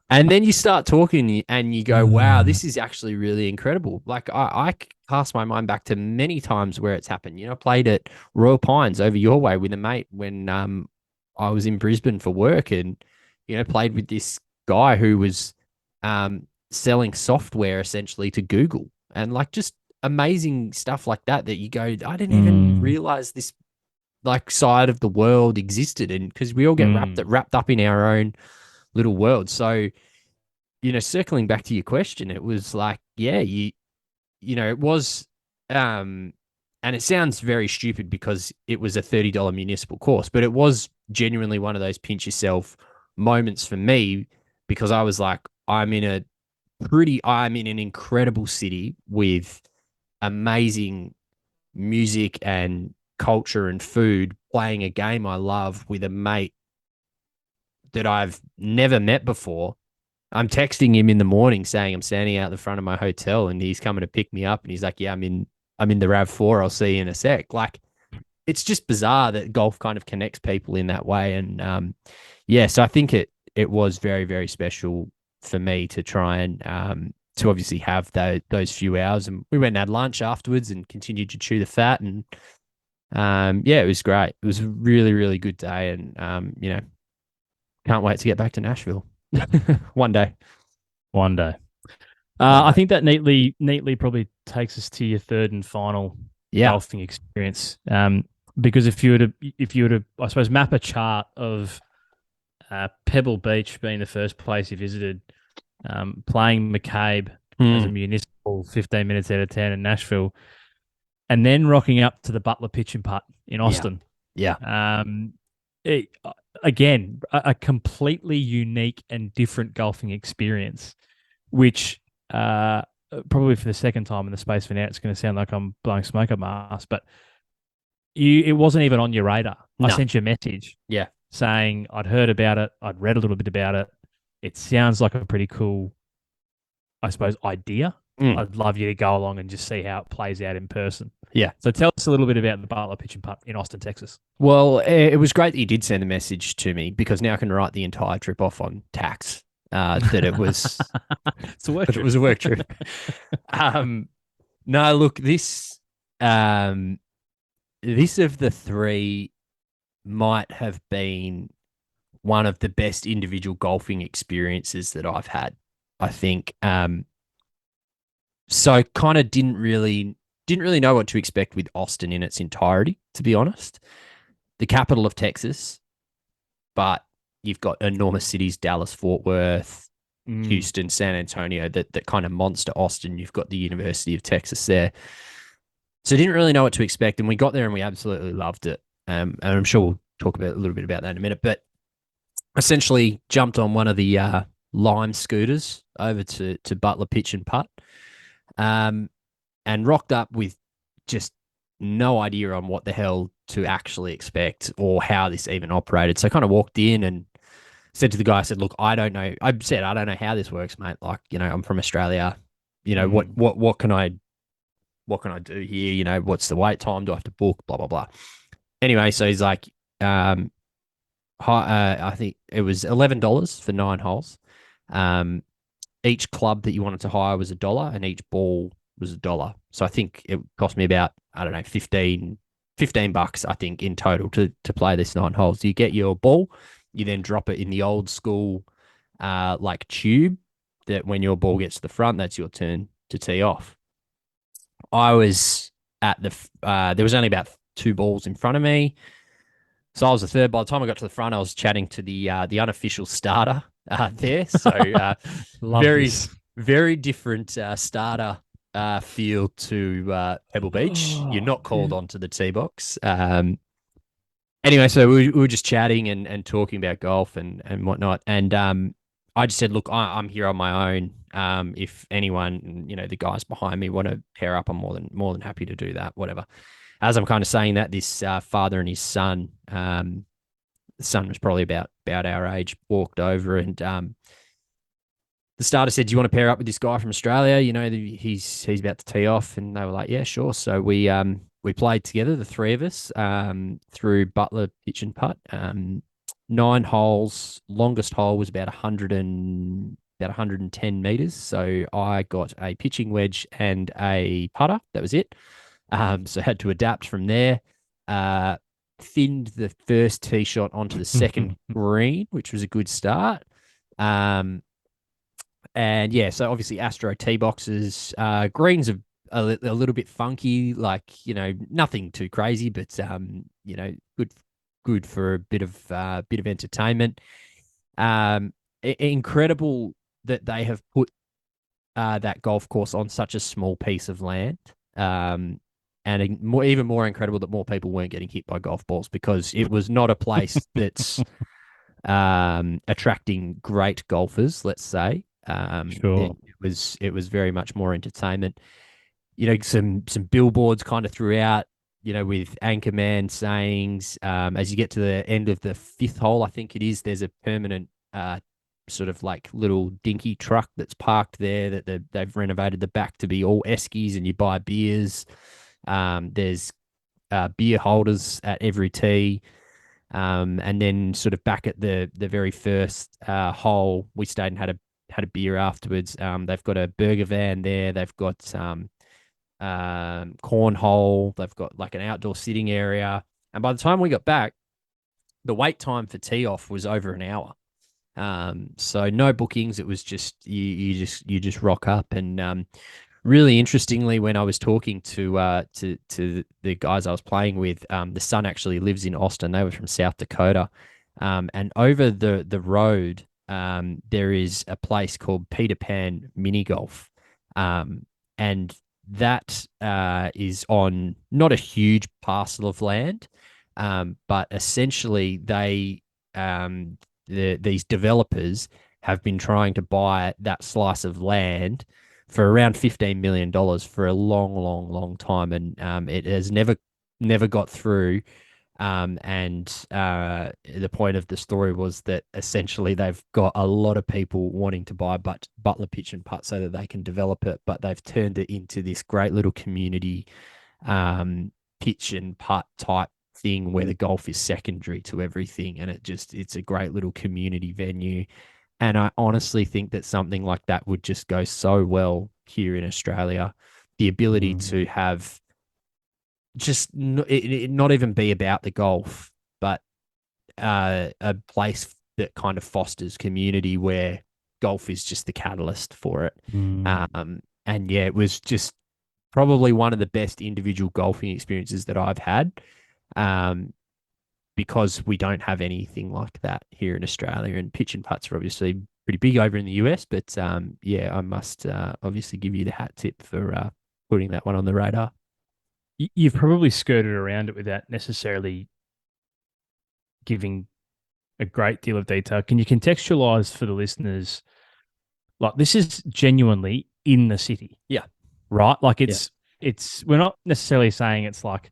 And then you start talking and you go, wow, this is actually really incredible. Like I cast my mind back to many times where it's happened. I played at Royal Pines over your way with a mate when I was in Brisbane for work and, played with this guy who was selling software essentially to Google. And like just amazing stuff like that you go, I didn't even realize this like side of the world existed. And because we all get wrapped up in our own little world. So, circling back to your question, it was like, yeah, it was, and it sounds very stupid because it was a $30 municipal course, but it was genuinely one of those pinch yourself moments for me because I was like, I'm in an incredible city with amazing music and culture and food, playing a game I love with a mate that I've never met before. I'm texting him in the morning saying I'm standing out the front of my hotel and he's coming to pick me up and he's like, yeah, I'm in the RAV4. I'll see you in a sec. Like, it's just bizarre that golf kind of connects people in that way. And so I think it was very, very special for me to try and to obviously have those few hours. And we went and had lunch afterwards and continued to chew the fat. And yeah, it was great. It was a really, really good day. And, can't wait to get back to Nashville one day. One day. I think that neatly probably takes us to your third and final golfing experience. Because if you were to, I suppose, map a chart of Pebble Beach being the first place you visited, playing McCabe as a municipal 15 minutes out of 10 in Nashville, and then rocking up to the Butler pitch and putt in Austin. Yeah. Again, a completely unique and different golfing experience, which probably for the second time in the space for now, it's going to sound like I'm blowing smoke up my ass, but it wasn't even on your radar. No. I sent you a message saying I'd heard about it. I'd read a little bit about it. It sounds like a pretty cool, I suppose, idea. I'd love you to go along and just see how it plays out in person. Yeah. So tell us a little bit about the Butler pitch and putt in Austin, Texas. Well, it was great that you did send a message to me, because now I can write the entire trip off on tax. That it was It's a work trip. It was a work trip. No, look, this of the three might have been one of the best individual golfing experiences that I've had, I think. So kind of didn't really know what to expect with Austin in its entirety, to be honest. The capital of Texas, but you've got enormous cities, Dallas, Fort Worth, Houston, San Antonio, that kind of monster Austin. You've got the University of Texas there. So didn't really know what to expect, and we got there and we absolutely loved it. And I'm sure we'll talk a little bit about that in a minute. But essentially jumped on one of the Lime scooters over to Butler pitch and putt, and rocked up with just no idea on what the hell to actually expect or how this even operated. So I kind of walked in and said to the guy, I said, look, I don't know. I said, I don't know how this works, mate. Like, I'm from Australia. What can I do here? What's the wait time? Do I have to book? Blah, blah, blah. Anyway, so he's like, I think it was $11 for 9 holes. Each club that you wanted to hire was $1 and each ball was $1. So I think it cost me about, I don't know, $15, I think, in total to play this 9 holes. You get your ball, you then drop it in the old school like tube that when your ball gets to the front, that's your turn to tee off. I was at there was only about 2 balls in front of me. So I was the third. By the time I got to the front, I was chatting to the unofficial starter there. So very different starter feel to Pebble Beach. You're not called onto the tee box. Anyway, so we were just chatting and talking about golf and whatnot. And I just said, look, I'm here on my own. If anyone, the guys behind me want to pair up, I'm more than happy to do that, whatever. As I'm kind of saying that, this father and his son, the son was probably about our age, walked over and the starter said, do you want to pair up with this guy from Australia? He's about to tee off. And they were like, yeah, sure. So we played together, the three of us, through Butler pitch and putt. 9 holes. Longest hole was about 110 meters. So I got a pitching wedge and a putter. That was it. So had to adapt from there. Thinned the first tee shot onto the second green, which was a good start. And yeah, so obviously Astro tee boxes, greens are a little bit funky, like, nothing too crazy, but good for a bit of entertainment. Incredible that they have put that golf course on such a small piece of land. And even more incredible that more people weren't getting hit by golf balls, because it was not a place that's attracting great golfers, let's say. Sure. It was very much more entertainment. Some billboards kind of throughout, with anchorman sayings. As you get to the end of the 5th hole, I think it is, there's a permanent sort of like little dinky truck that's parked there that they've renovated the back to be all eskies, and you buy beers. There's beer holders at every tee. And then sort of back at the very first hole, we stayed and had had a beer afterwards. They've got a burger van there. They've got cornhole. They've got like an outdoor sitting area. And by the time we got back, the wait time for tee off was over an hour. So no bookings. It was just you just rock up. And really interestingly, when I was talking to the guys I was playing with, the son actually lives in Austin. They were from South Dakota, and over the road, there is a place called Peter Pan Mini Golf, and that is on not a huge parcel of land, but essentially these developers have been trying to buy that slice of land for around $15 million for a long, long, long time. And it has never got through. And the point of the story was that essentially they've got a lot of people wanting to buy Butler Pitch and Putt so that they can develop it, but they've turned it into this great little community pitch and putt type thing where the golf is secondary to everything, and it's a great little community venue. And I honestly think that something like that would just go so well here in Australia. The ability to have it not even be about the golf, but a place that kind of fosters community where golf is just the catalyst for it. And yeah, it was just probably one of the best individual golfing experiences that I've had. Because we don't have anything like that here in Australia, and pitch and putts are obviously pretty big over in the US. But yeah, I must obviously give you the hat tip for putting that one on the radar. You've probably skirted around it without necessarily giving a great deal of detail. Can you contextualize for the listeners? Like, this is genuinely in the city. Yeah. Right? Like it's we're not necessarily saying it's like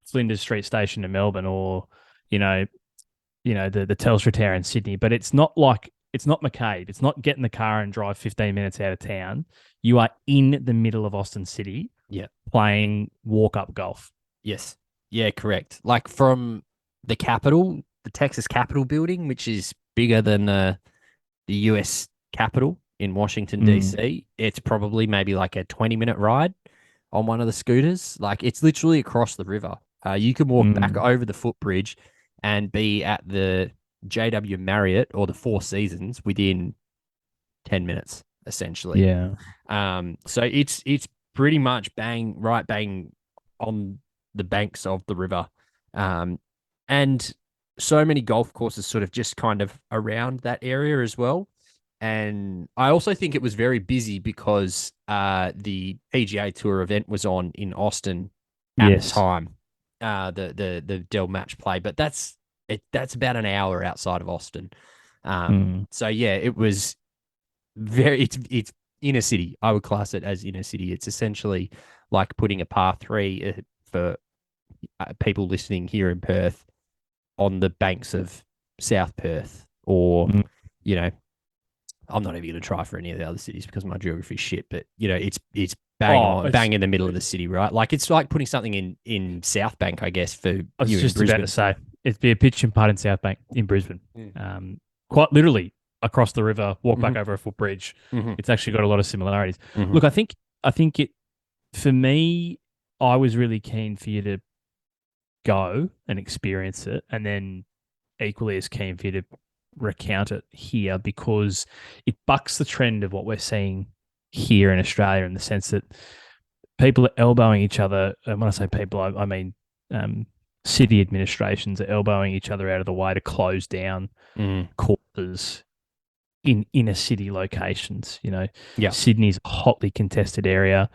Flinders Street Station in Melbourne or, the Telstra Tower in Sydney, but it's not McCabe. It's not get in the car and drive 15 minutes out of town. You are in the middle of Austin City. Yeah. Playing walk-up golf. Yes. Yeah, correct. Like from the Capitol, the Texas Capitol building, which is bigger than the US Capitol in Washington, D.C., it's probably maybe like a 20-minute ride on one of the scooters. Like, it's literally across the river. You can walk back over the footbridge and be at the JW Marriott or the Four Seasons within 10 minutes, essentially. Yeah. So it's pretty much bang on the banks of the river. And so many golf courses sort of just kind of around that area as well. And I also think it was very busy because the PGA Tour event was on in Austin at the time, the Dell Match Play. But that's about an hour outside of Austin. So yeah, it was it's inner city. I would class it as inner city. It's essentially like putting a par 3 for people listening here in Perth on the banks of South Perth, or I'm not even going to try for any of the other cities because my geography is shit. But it's bang in the middle of the city, right? Like, it's like putting something in South Bank, I guess. For I was just about to say it'd be a pitch and putt in South Bank in Brisbane. Quite literally across the river, walk back over a footbridge. It's actually got a lot of similarities. Look, I think it, for me, I was really keen for you to go and experience it, and then equally as keen for you to recount it here, because it bucks the trend of what we're seeing here in Australia, in the sense that people are elbowing each other. And when I say people, I mean city administrations are elbowing each other out of the way to close down courses in inner city locations. Sydney's a hotly contested area.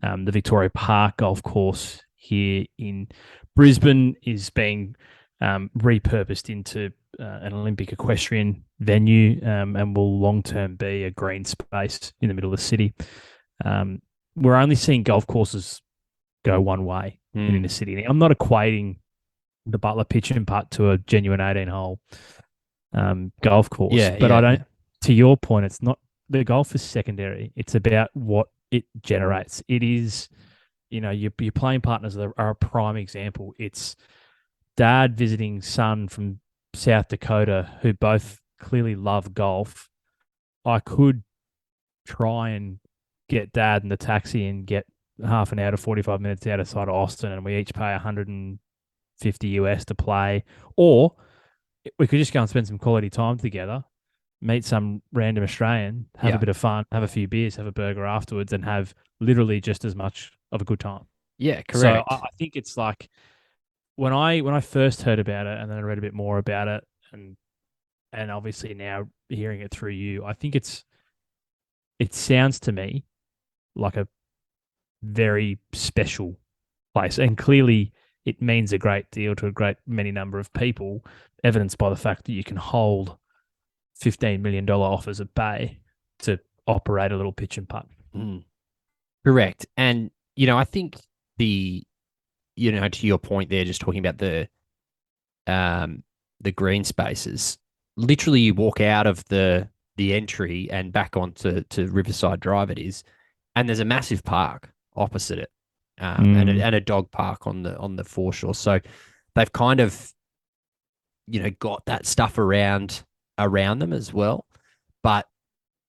The Victoria Park golf course here in Brisbane is being repurposed into an Olympic equestrian venue, and will long-term be a green space in the middle of the city. We're only seeing golf courses go one way in inner city. I'm not equating the Butler pitch and putt to a genuine 18-hole golf course, but I don't. To your point, it's not, the golf is secondary. It's about what it generates. It is, your playing partners are a prime example. It's dad visiting son from South Dakota who both clearly love golf. I could try and get dad in the taxi and get half an hour to 45 minutes outside of Austin, and we each pay 150 US to play, or we could just go and spend some quality time together, meet some random Australian, have a bit of fun, have a few beers, have a burger afterwards, and have literally just as much of a good time. Yeah, So correct. I think it's like when I first heard about it and then I read a bit more about it, and obviously now hearing it through you, I think it sounds to me like a very special place, and clearly it means a great deal to a great many number of people, evidenced by the fact that you can hold $15 million offers at bay to operate a little pitch and putt. Correct. And, I think to your point there, just talking about the green spaces, literally you walk out of the entry and back onto Riverside Drive it is, and there's a massive park opposite it, and a dog park on the foreshore. So they've kind of, got that stuff around them as well. But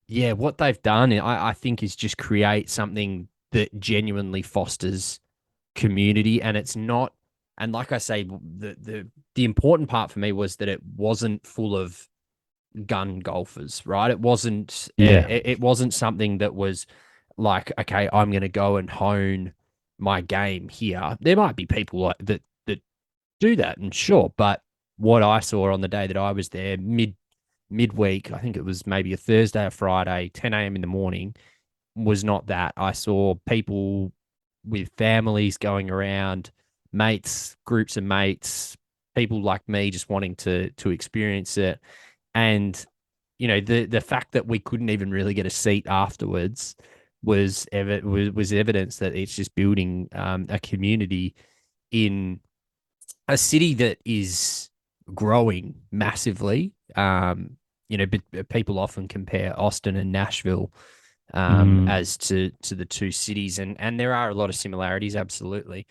yeah, what they've done, I think, is just create something that genuinely fosters community, and it's not. And like I say, the important part for me was that it wasn't full of gun golfers, right? It wasn't. It wasn't something that was like, okay, I'm going to go and hone my game here. There might be people like that do that, and sure, but what I saw on the day that I was there, midweek, I think it was maybe a Thursday or Friday, 10 a.m. in the morning, was not that. I saw people with families going around, mates, groups of mates, people like me just wanting to experience it. And, the fact that we couldn't even really get a seat afterwards was evidence that it's just building a community in a city that is growing massively. But people often compare Austin and Nashville as to the two cities, and there are a lot of similarities, absolutely.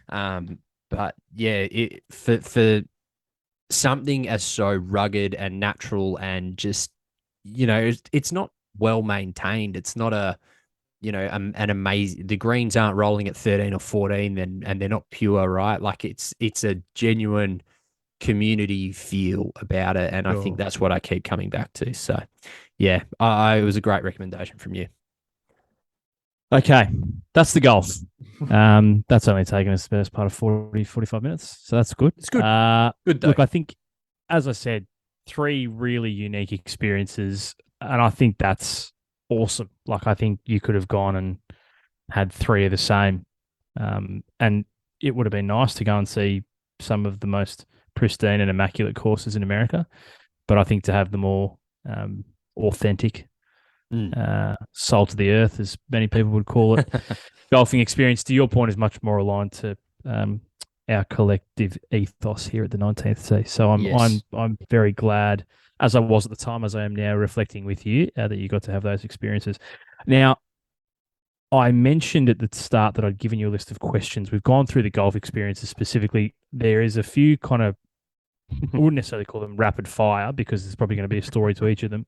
But yeah, for something as so rugged and natural and just, it's not well maintained. It's not an amazing, the greens aren't rolling at 13 or 14 and they're not pure, right? Like it's a genuine community feel about it. And I think that's what I keep coming back to. So yeah, it was a great recommendation from you. Okay, that's the golf. That's only taken us the best part of 40, 45 minutes. So that's good. It's good. Good though. Look, I think, as I said, 3 really unique experiences. And I think that's awesome. Like, I think you could have gone and had 3 of the same. And it would have been nice to go and see some of the most pristine and immaculate courses in America. But I think to have the more authentic, salt of the earth, as many people would call it, golfing experience, to your point, is much more aligned to our collective ethos here at the 19th Tee. So I'm very glad, as I was at the time, as I am now, reflecting with you, that you got to have those experiences. Now, I mentioned at the start that I'd given you a list of questions. We've gone through the golf experiences specifically. There is a few kind of, I wouldn't necessarily call them rapid fire because there's probably going to be a story to each of them,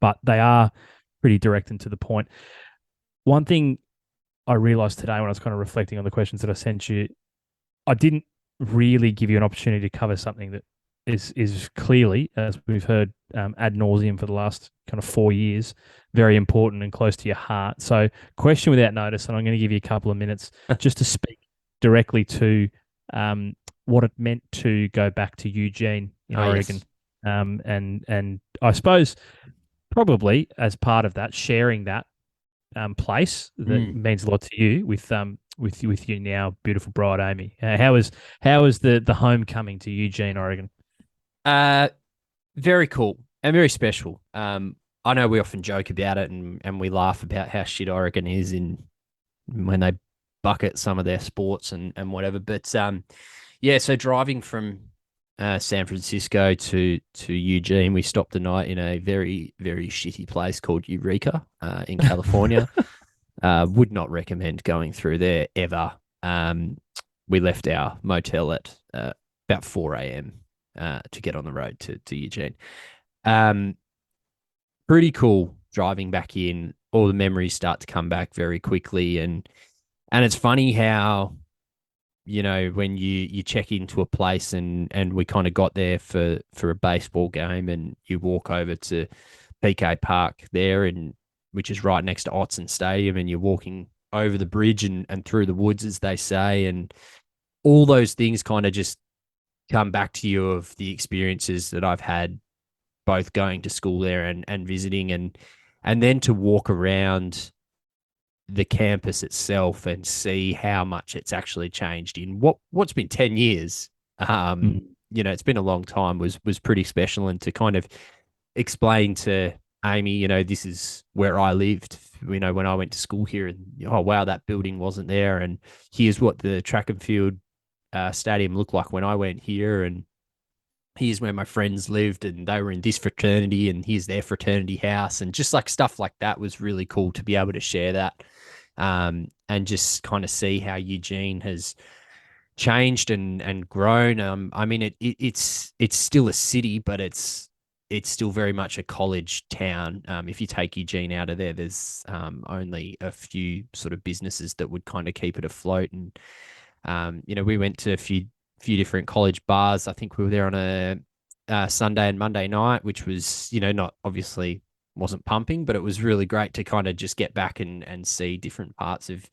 but they are pretty direct and to the point. One thing I realized today when I was kind of reflecting on the questions that I sent you, I didn't really give you an opportunity to cover something that is clearly, as we've heard ad nauseum for the last kind of 4 years, very important and close to your heart. So, question without notice, and I'm going to give you a couple of minutes just to speak directly to what it meant to go back to Eugene in Oregon. Yes. And I suppose probably as part of that, sharing that place that means a lot to you with your now beautiful bride Amy. How was the homecoming to Eugene, Oregon? Very cool and very special. I know we often joke about it and we laugh about how shit Oregon is when they bucket some of their sports and whatever. But yeah, so driving from San Francisco to Eugene, we stopped the night in a very, very shitty place called Eureka in California. Would not recommend going through there ever. We left our motel at about 4 a.m. To get on the road to Eugene. Pretty cool driving back in. all the memories start to come back very quickly. And it's funny how, when you check into a place and we kind of got there for a baseball game, and you walk over to PK Park there, and which is right next to Otson Stadium, and you're walking over the bridge and through the woods, as they say, and all those things kind of just come back to you of the experiences that I've had both going to school there and visiting, and then to walk around the campus itself and see how much it's actually changed in what's been 10 years. Mm. It's been a long time, was pretty special. And to kind of explain to Amy, this is where I lived, when I went to school here, and oh wow, that building wasn't there, and here's what the track and field stadium looked like when I went here, and here's where my friends lived, and they were in this fraternity, and here's their fraternity house, and just like stuff like that was really cool to be able to share that, and just kind of see how Eugene has changed and grown. I mean, it's still a city, but it's still very much a college town. If you take Eugene out of there, there's only a few sort of businesses that would kind of keep it afloat. And we went to a few different college bars. I think we were there on a Sunday and Monday night, which was, not obviously wasn't pumping, but it was really great to kind of just get back and see different parts of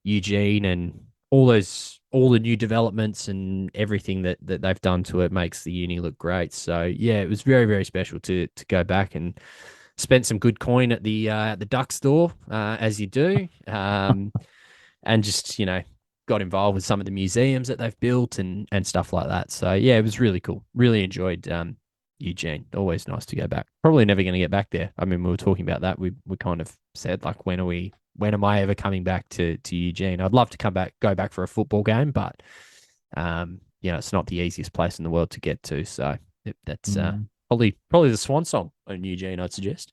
Eugene, and all the new developments and everything that they've done to it makes the uni look great. So yeah, it was very, very special to go back, and spent some good coin at the duck store, as you do, and just got involved with some of the museums that they've built and stuff like that. So yeah, it was really cool. Really enjoyed Eugene. Always nice to go back. Probably never going to get back there. I mean, we were talking about that. We kind of said, like, when am I ever coming back to Eugene? I'd love to go back for a football game, but it's not the easiest place in the world to get to. So that's probably the swan song on Eugene, I'd suggest.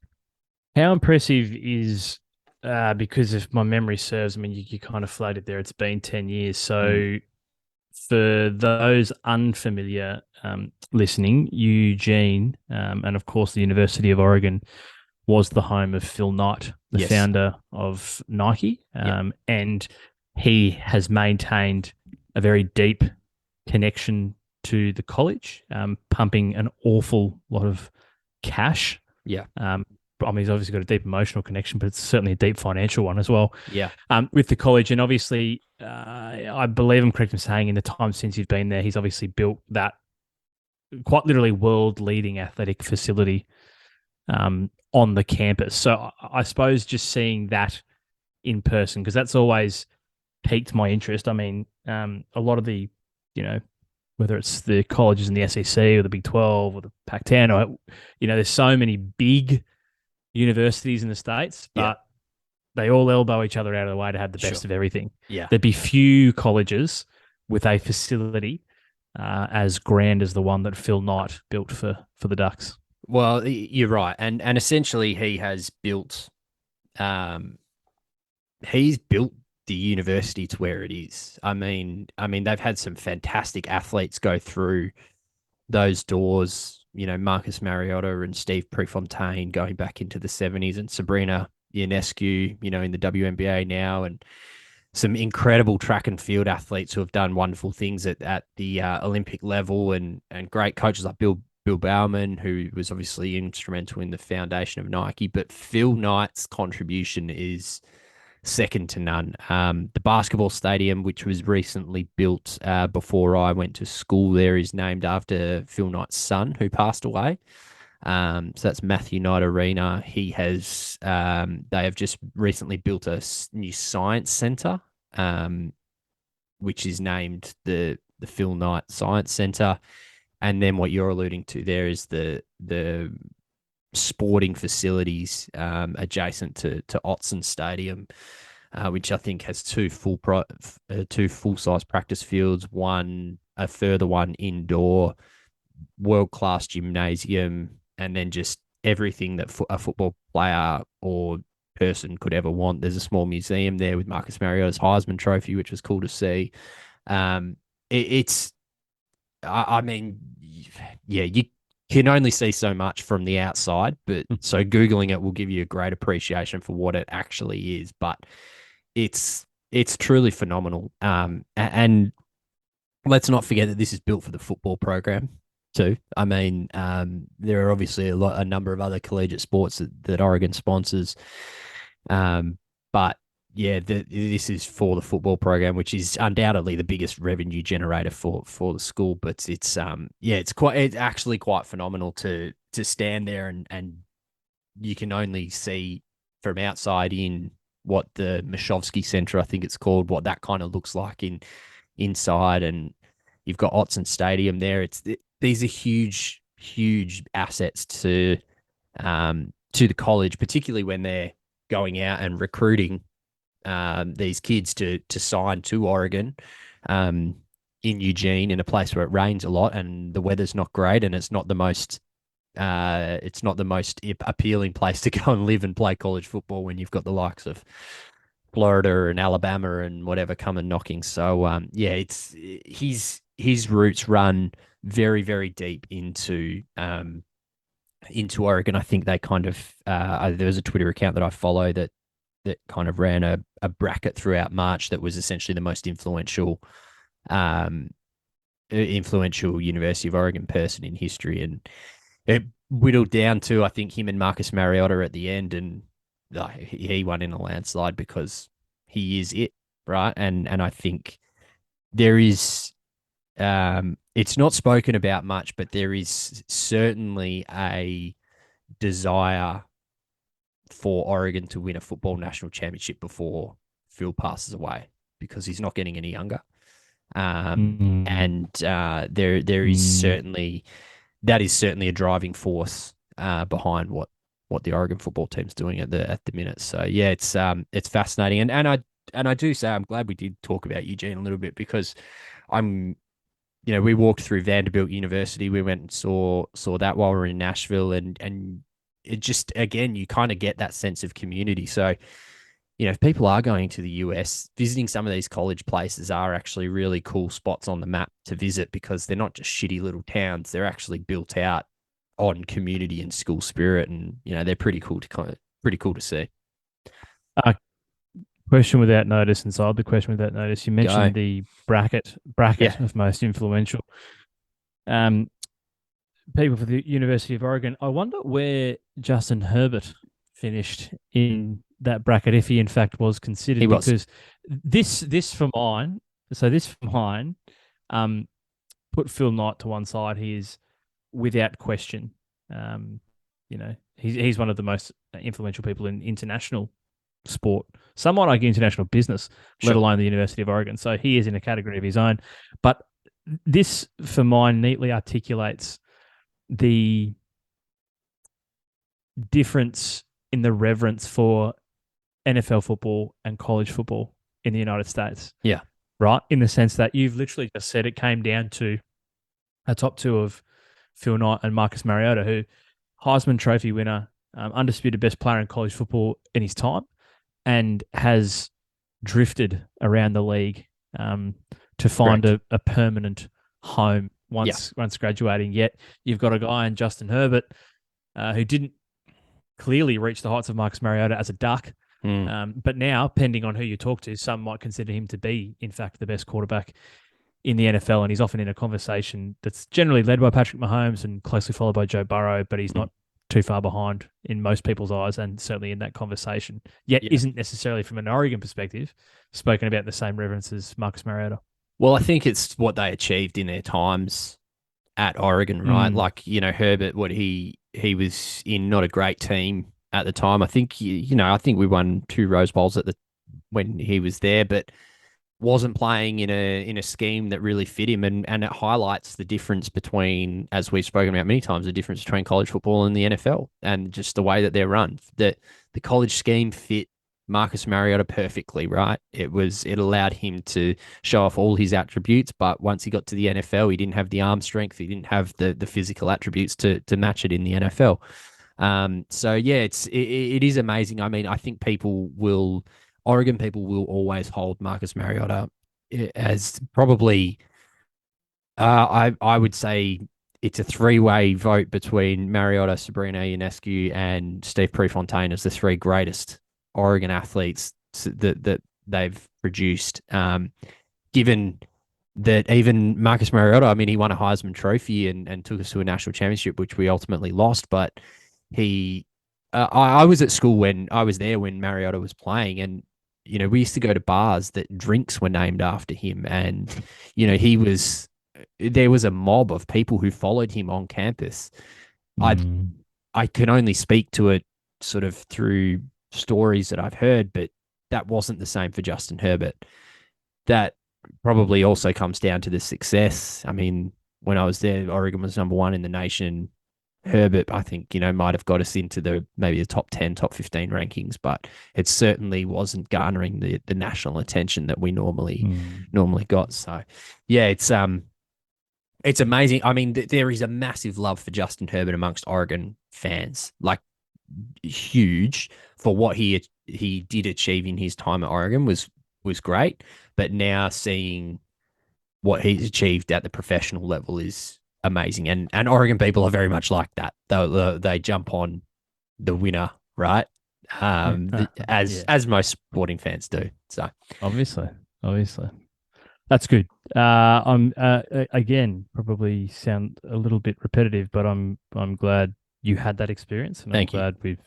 How impressive is, because if my memory serves, I mean, you kind of floated there, it's been 10 years. So for those unfamiliar listening, Eugene, and of course the University of Oregon, was the home of Phil Knight, the Yes. founder of Nike. And he has maintained a very deep connection to the college, pumping an awful lot of cash. Yeah. I mean, he's obviously got a deep emotional connection, but it's certainly a deep financial one as well. Yeah. With the college. And obviously, I believe I'm correct in saying, in the time since you've been there, he's obviously built that quite literally world-leading athletic facility on the campus. So I suppose just seeing that in person, because that's always piqued my interest. I mean, a lot of the, whether it's the colleges in the SEC or the Big 12 or the Pac-10, or, there's so many big universities in the States, but they all elbow each other out of the way to have the best of everything. Yeah. There'd be few colleges with a facility as grand as the one that Phil Knight built for the Ducks. Well, you're right, and essentially he has built, the university to where it is. I mean, they've had some fantastic athletes go through those doors. Marcus Mariota and Steve Prefontaine going back into the 70s, and Sabrina Ionescu, in the WNBA now, and some incredible track and field athletes who have done wonderful things at the Olympic level, and great coaches like Bill Bauman, who was obviously instrumental in the foundation of Nike. But Phil Knight's contribution is second to none. The basketball stadium, which was recently built before I went to school there, is named after Phil Knight's son, who passed away. So that's Matthew Knight Arena. They have just recently built a new science center, which is named the Phil Knight Science Center. And then what you're alluding to there is the sporting facilities adjacent to Otson Stadium, which I think has two full-size practice fields, a further one indoor, world-class gymnasium, and then just everything that a football player or person could ever want. There's a small museum there with Marcus Mariota's Heisman Trophy, which was cool to see. I mean, yeah, you can only see so much from the outside, but so Googling it will give you a great appreciation for what it actually is. But it's truly phenomenal. And let's not forget that this is built for the football program too. I mean, there are obviously a number of other collegiate sports that Oregon sponsors, but yeah, this is for the football program, which is undoubtedly the biggest revenue generator for the school. But it's it's actually quite phenomenal to stand there and you can only see from outside in what the Mishovsky Center, I think it's called, what that kind of looks like inside, and you've got Otson Stadium there. These are huge assets to the college, particularly when they're going out and recruiting these kids to sign to Oregon in Eugene, in a place where it rains a lot and the weather's not great, and it's not the most appealing place to go and live and play college football when you've got the likes of Florida and Alabama and whatever coming knocking. So it's his roots run very, very deep into Oregon. I think they kind of there was a Twitter account that I follow that kind of ran a bracket throughout March that was essentially the most influential University of Oregon person in history, and it whittled down to, I think, him and Marcus Mariota at the end, and he won in a landslide because he is it, right? And I think there is it's not spoken about much, but there is certainly a desire for Oregon to win a football national championship before Phil passes away, because he's not getting any younger. And there is certainly a driving force behind what the Oregon football team's doing at the minute. So yeah, it's fascinating. And I do say I'm glad we did talk about Eugene a little bit, because we walked through Vanderbilt University. We went and saw that while we were in Nashville, and it just, again, you kind of get that sense of community. So, if people are going to the US, visiting some of these college places are actually really cool spots on the map to visit, because they're not just shitty little towns. They're actually built out on community and school spirit, and they're pretty cool to see. Question without notice inside the question without notice. You mentioned the bracket of most influential. People for the University of Oregon. I wonder where Justin Herbert finished in that bracket, if he in fact was considered. He was. Because this for mine. So this for mine, put Phil Knight to one side. He is without question. He's one of the most influential people in international sport. Some might argue international business, let alone the University of Oregon. So he is in a category of his own. But this for mine neatly articulates the difference in the reverence for NFL football and college football in the United States. Yeah. Right? In the sense that you've literally just said it came down to a top two of Phil Knight and Marcus Mariota, who Heisman Trophy winner, undisputed best player in college football in his time, and has drifted around the league to find a permanent home once graduating. Yet you've got a guy in Justin Herbert who didn't clearly reach the heights of Marcus Mariota as a Duck. But now, pending on who you talk to, some might consider him to be, in fact, the best quarterback in the NFL. And he's often in a conversation that's generally led by Patrick Mahomes and closely followed by Joe Burrow, but he's not too far behind in most people's eyes, and certainly in that conversation. Yet isn't necessarily, from an Oregon perspective, spoken about the same reverence as Marcus Mariota. Well, I think it's what they achieved in their times at Oregon, right? Like, Herbert, what he was in, not a great team at the time. I think, I think we won 2 Rose Bowls when he was there, but wasn't playing in a scheme that really fit him. And it highlights the difference between, as we've spoken about many times, the difference between college football and the NFL, and just the way that they're run. The college scheme fit Marcus Mariota perfectly, right? It allowed him to show off all his attributes, but once he got to the NFL, he didn't have the arm strength, he didn't have the physical attributes to match it in the NFL. So yeah, it is amazing. I mean, I think Oregon people will always hold Marcus Mariota as probably, I would say, it's a three-way vote between Mariota, Sabrina Ionescu, and Steve Prefontaine as the three greatest Oregon athletes that they've produced. Given that even Marcus Mariota, I mean, he won a Heisman Trophy and took us to a national championship, which we ultimately lost. But I was at school when I was there when Mariota was playing, and we used to go to bars that drinks were named after him, and there was a mob of people who followed him on campus. I can only speak to it sort of through stories that I've heard, but that wasn't the same for Justin Herbert. That probably also comes down to the success. I mean, when I was there, Oregon was number one in the nation. Herbert, I think, might have got us into maybe the top 10, top 15 rankings, but it certainly wasn't garnering the national attention that we normally got. So, yeah, it's amazing. I mean, there is a massive love for Justin Herbert amongst Oregon fans, like huge, for what he did achieve in his time at Oregon was great. But now seeing what he's achieved at the professional level is amazing. And Oregon people are very much like that. They jump on the winner, right? As most sporting fans do. So obviously. That's good. I'm again probably sound a little bit repetitive, but I'm glad you had that experience, and I'm glad we've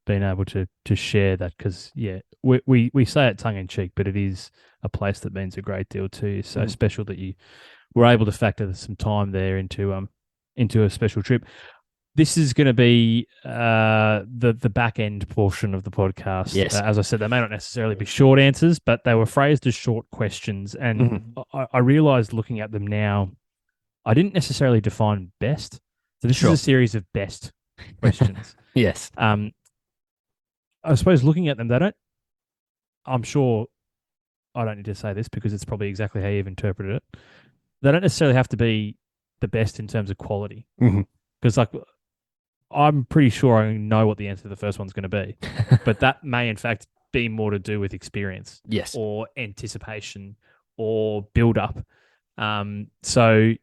been able to share that, because we say it tongue in cheek, but it is a place that means a great deal to you. So special that you were able to factor some time there into a special trip. This is going to be the back end portion of the podcast. Yes. As I said, they may not necessarily be short answers, but they were phrased as short questions. And I realized looking at them now, I didn't necessarily define best. So this is a series of best questions. Yes. I suppose looking at them, I'm sure I don't need to say this because it's probably exactly how you've interpreted it. They don't necessarily have to be the best in terms of quality. Because I'm pretty sure I know what the answer to the first one's going to be, but that may in fact be more to do with experience, yes, or anticipation, or build up. So,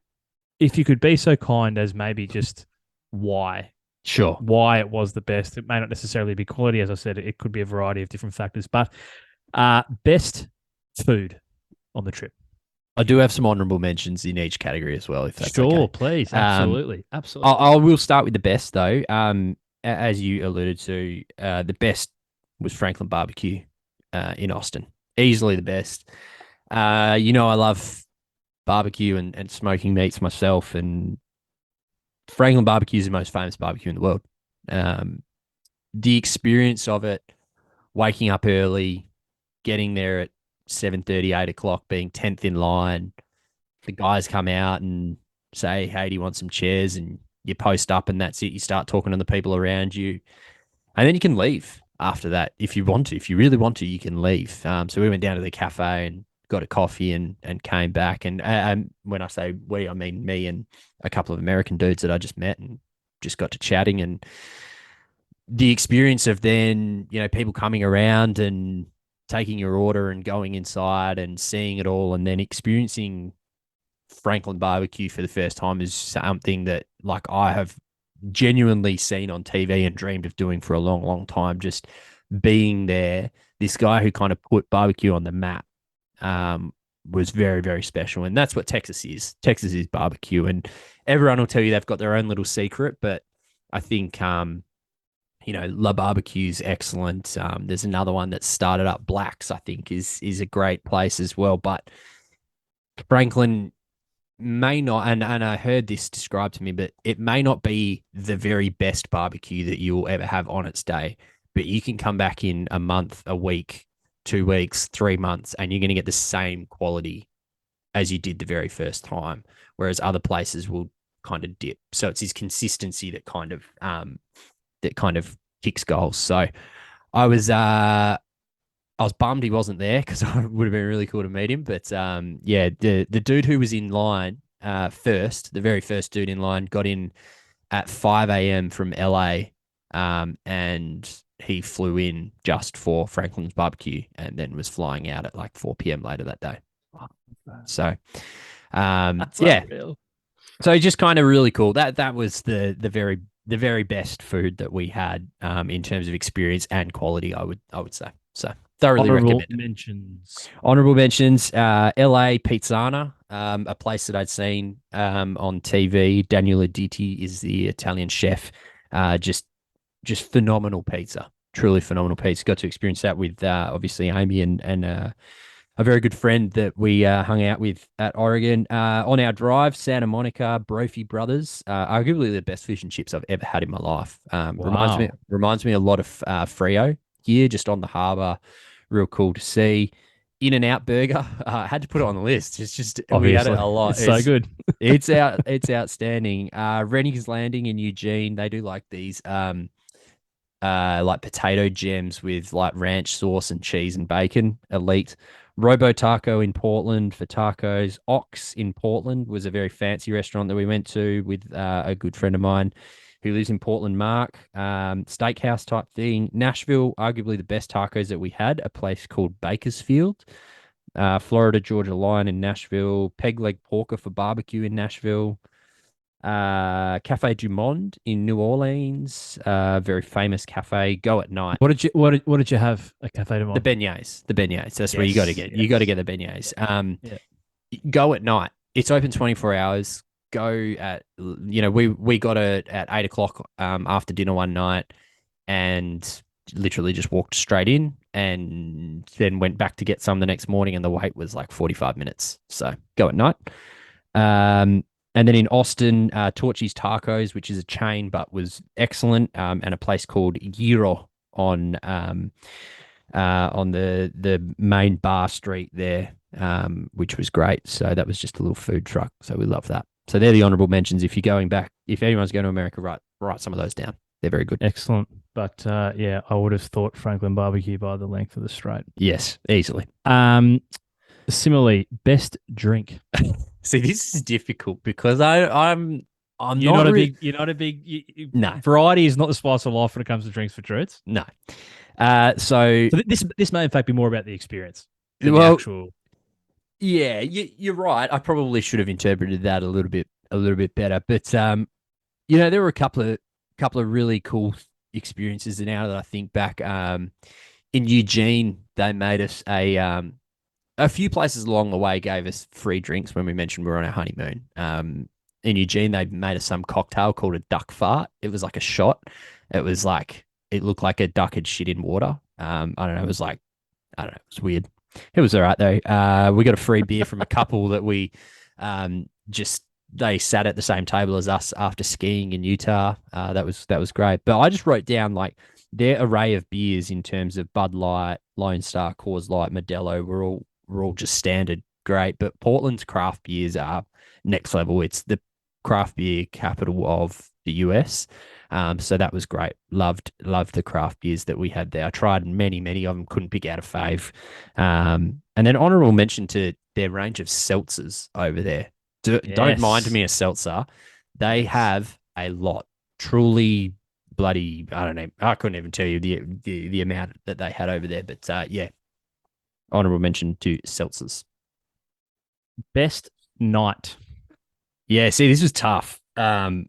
if you could be so kind as maybe just why it was the best. It may not necessarily be quality, as I said. It could be a variety of different factors, but best food on the trip. I do have some honourable mentions in each category as well, if that's okay. Sure, please. Absolutely. I will start with the best, though. As you alluded to, the best was Franklin Barbecue in Austin. Easily the best. I love barbecue and smoking meats myself, and Franklin Barbecue is the most famous barbecue in the world. The experience of it, waking up early, getting there at 7:30, 8 o'clock, being 10th in line. The guys come out and say, hey, do you want some chairs? And you post up and that's it. You start talking to the people around you. And then you can leave after that if you want to. If you really want to, you can leave. So we went down to the cafe and got a coffee and came back. And when I say we, I mean me and a couple of American dudes that I just met and just got to chatting. And the experience of then, people coming around and taking your order and going inside and seeing it all, and then experiencing Franklin Barbecue for the first time is something that I have genuinely seen on TV and dreamed of doing for a long, long time. Just being there, this guy who kind of put barbecue on the map was very, very special. And that's what Texas is. Texas is barbecue, and everyone will tell you they've got their own little secret, but I think La Barbecue's excellent. There's another one that started up, Blacks, I think, is a great place as well. But Franklin may not, and I heard this described to me, but it may not be the very best barbecue that you will ever have on its day. But you can come back in a month, a week, 2 weeks, 3 months, and you're going to get the same quality as you did the very first time. Whereas other places will kind of dip. So it's his consistency that kind of kicks goals. So I was bummed he wasn't there, because it would have been really cool to meet him. But the dude who was in line first, the very first dude in line, got in at 5 a.m. from LA, and he flew in just for Franklin's Barbecue and then was flying out at 4 p.m. later that day. So That's unreal. So just kind of really cool. That was the very best food that we had in terms of experience and quality. I would say so. Thoroughly Honorable recommend it. mentions. Honorable mentions: L.A. Pizzana, a place that I'd seen on TV. Daniel Aditi is the Italian chef. Just phenomenal pizza. Truly phenomenal pizza. Got to experience that with obviously Amy and a very good friend that we hung out with at Oregon. On our drive, Santa Monica, Brophy Brothers, arguably the best fish and chips I've ever had in my life. Wow. Reminds me a lot of Frio here, just on the harbour. Real cool to see. In and Out Burger, I had to put it on the list. It's just we had it Obviously, a lot. it's so good. It's outstanding. Rennie's Landing in Eugene, they do like these like potato gems with like ranch sauce and cheese and bacon. Elite. Robo Taco in Portland for tacos. Ox in Portland was a very fancy restaurant that we went to with a good friend of mine who lives in Portland, Mark. Steakhouse type thing. Nashville, arguably the best tacos that we had, a place called Bakersfield. Florida Georgia Line in Nashville. Peg Leg Porker for barbecue in Nashville. Cafe Du Monde in New Orleans, very famous cafe. Go at night. What did you have at Cafe de The Monde? beignets, the beignets. That's where you got to Yes, get. You got to yes. get the beignets. Yeah. Go at night. It's open 24 hours. Go at we got it at 8 o'clock after dinner one night, and literally just walked straight in, and then went back to get some the next morning, and the wait was like 45 minutes. So go at night. And then in Austin, Torchy's Tacos, which is a chain but was excellent, and a place called Giro on the main bar street there, which was great. So that was just a little food truck. So we love that. So they're the honorable mentions. If you're going back, if anyone's going to America, write some of those down. They're very good. Excellent. But yeah, I would have thought Franklin Barbecue by the length of the strait. Yes, easily. Similarly, best drink. See, this is difficult because I'm You're not not a re- big. You're not a big. No. Variety is not the spice of life when it comes to drinks for Drudes. No. So So this may in fact be more about the experience than the well, actual. yeah, you're right. I probably should have interpreted that a little bit better. But there were a couple of really cool experiences now that I think back. In Eugene, they made us a few places along the way gave us free drinks when we mentioned we were on our honeymoon. In Eugene, they made us some cocktail called a duck fart. It was like a shot. It looked like a duck had shit in water. I don't know. It was like, I don't know. It was weird. It was all right though. We got a free beer from a couple that we they sat at the same table as us after skiing in Utah. That was great. But I just wrote down like their array of beers in terms of Bud Light, Lone Star, Coors Light, Modelo were all just standard great. But Portland's craft beers are next level. It's the craft beer capital of the US. So that was great. Loved the craft beers that we had there. I tried many of them, couldn't pick out a fave. And then honorable mention to their range of seltzers over there. Don't mind me a seltzer. They have a lot. Truly bloody, I don't know. I couldn't even tell you the amount that they had over there. But yeah, honorable mention to seltzers. Best night. Yeah, see, this was tough. I've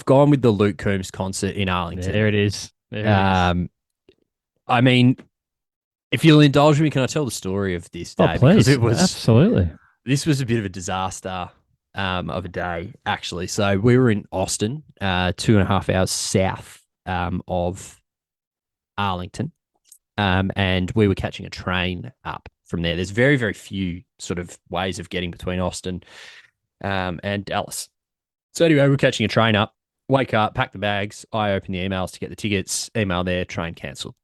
gone with the Luke Combs concert in Arlington. There it is. I mean, if you'll indulge me, can I tell the story of this day? Oh, please. Because Absolutely. this was a bit of a disaster of a day, actually. So we were in Austin, 2.5 hours south of Arlington, and we were catching a train up from there. There's very, very few sort of ways of getting between Austin and Dallas. So anyway, we're catching a train up, wake up, pack the bags. I open the emails to get the tickets, email there, train cancelled.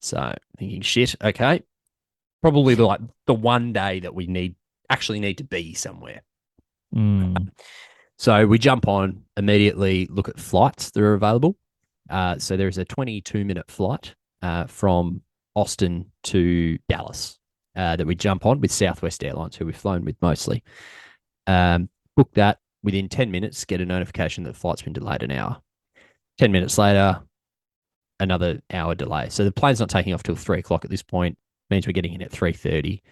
So thinking, shit, okay. Probably the one day that we actually need to be somewhere. So we jump on, immediately look at flights that are available. So there's a 22-minute flight from Austin to Dallas that we jump on with Southwest Airlines, who we've flown with mostly. Book that. Within 10 minutes, get a notification that the flight's been delayed an hour. 10 minutes later, another hour delay. So the plane's not taking off till 3 o'clock at this point. Means we're getting in at 3:30.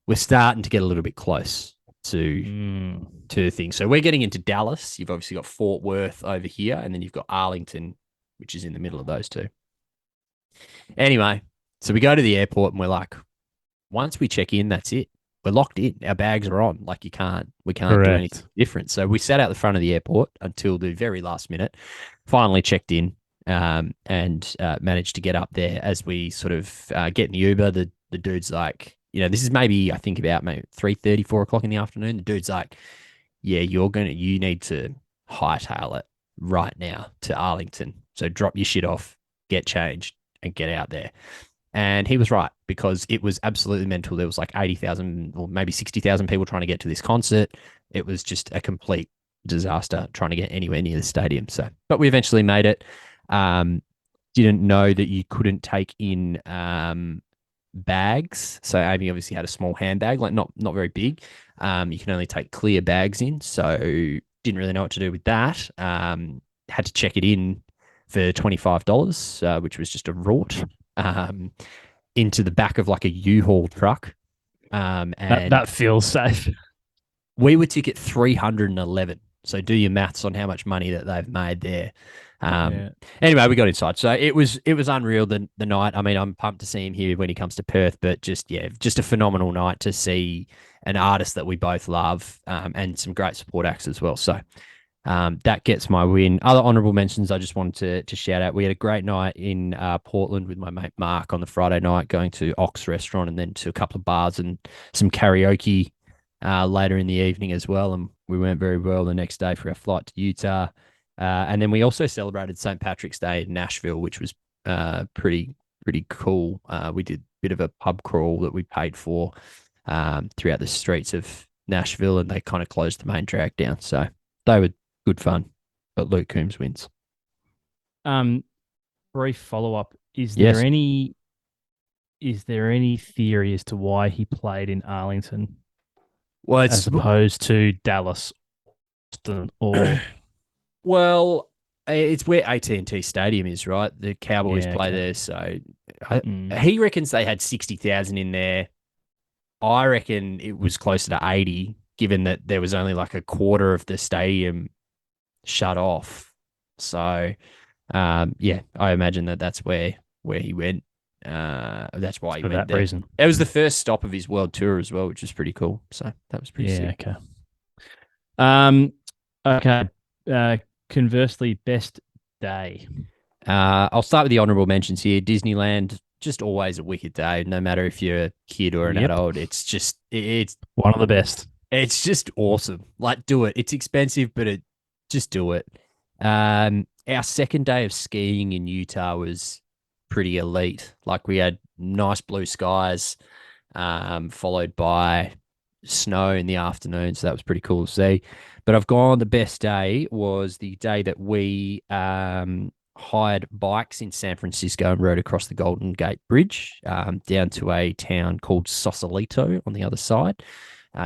We're starting to get a little bit close to things. So we're getting into Dallas. You've obviously got Fort Worth over here, and then you've got Arlington, which is in the middle of those two. Anyway, so we go to the airport and we're like, once we check in, that's it. We're locked in. Our bags are on. Like we can't do anything different. So we sat out the front of the airport until the very last minute. Finally checked in and managed to get up there. As we sort of get in the Uber, the dude's like, this is maybe, I think about maybe 3:30, 4 o'clock in the afternoon. The dude's like, yeah, you need to hightail it right now to Arlington. So drop your shit off, get changed, and get out there. And he was right, because it was absolutely mental. There was like 80,000 or maybe 60,000 people trying to get to this concert. It was just a complete disaster trying to get anywhere near the stadium. So, but we eventually made it. Didn't know that you couldn't take in bags. So Amy obviously had a small handbag, like not very big. You can only take clear bags in. So didn't really know what to do with that. Had to check it in for $25, which was just a rort. Into the back of like a U-Haul truck. And that feels safe. We were ticket 311. So do your maths on how much money that they've made there. Anyway, we got inside. So it was unreal the night. I mean, I'm pumped to see him here when he comes to Perth, but just a phenomenal night to see an artist that we both love, and some great support acts as well. So that gets my win. Other honourable mentions I just wanted to shout out. We had a great night in Portland with my mate Mark on the Friday night, going to Ox Restaurant and then to a couple of bars and some karaoke later in the evening as well. And we went very well the next day for our flight to Utah. And then we also celebrated St. Patrick's Day in Nashville, which was pretty cool. We did a bit of a pub crawl that we paid for throughout the streets of Nashville, and they kind of closed the main drag down. So they were good fun, but Luke Coombs wins. Brief follow-up. Is Yes. there any theory as to why he played in Arlington as Well, opposed to Dallas or well, it's where AT&T Stadium is, right? The Cowboys play there, so he reckons they had 60,000 in there. I reckon it was closer to 80, given that there was only like a quarter of the stadium shut off. So, I imagine that's where he went. That's why he for went that there. reason. It was the first stop of his world tour as well, which is pretty cool. So that was pretty sick. Okay. Okay. Conversely, best day. I'll start with the honourable mentions here. Disneyland, just always a wicked day, no matter if you're a kid or an adult. It's one of the best. It's just awesome. Like, do it. It's expensive, but just do it. Our second day of skiing in Utah was pretty elite. Like, we had nice blue skies, followed by snow in the afternoon. So that was pretty cool to see. But I've gone, the best day was the day that we hired bikes in San Francisco and rode across the Golden Gate Bridge down to a town called Sausalito on the other side.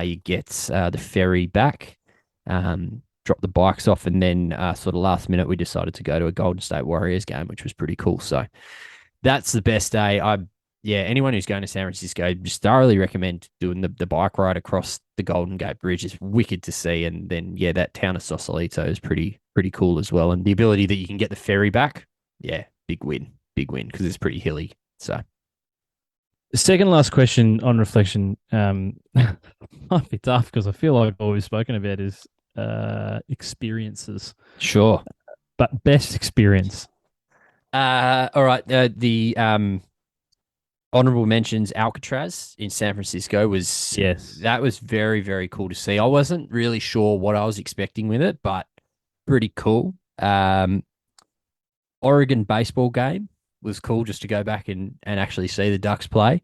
You get the ferry back, drop the bikes off, and then sort of last minute we decided to go to a Golden State Warriors game, which was pretty cool. So that's the best day. Anyone who's going to San Francisco, just thoroughly recommend doing the bike ride across the Golden Gate Bridge. It's wicked to see. And then, that town of Sausalito is pretty cool as well. And the ability that you can get the ferry back, big win, because it's pretty hilly. So the second last question on reflection might be tough because I feel like all we've spoken about is experiences. Sure. But best experience. All right. The honorable mentions, Alcatraz in San Francisco that was very, very cool to see. I wasn't really sure what I was expecting with it, but pretty cool. Oregon baseball game was cool just to go back and actually see the Ducks play.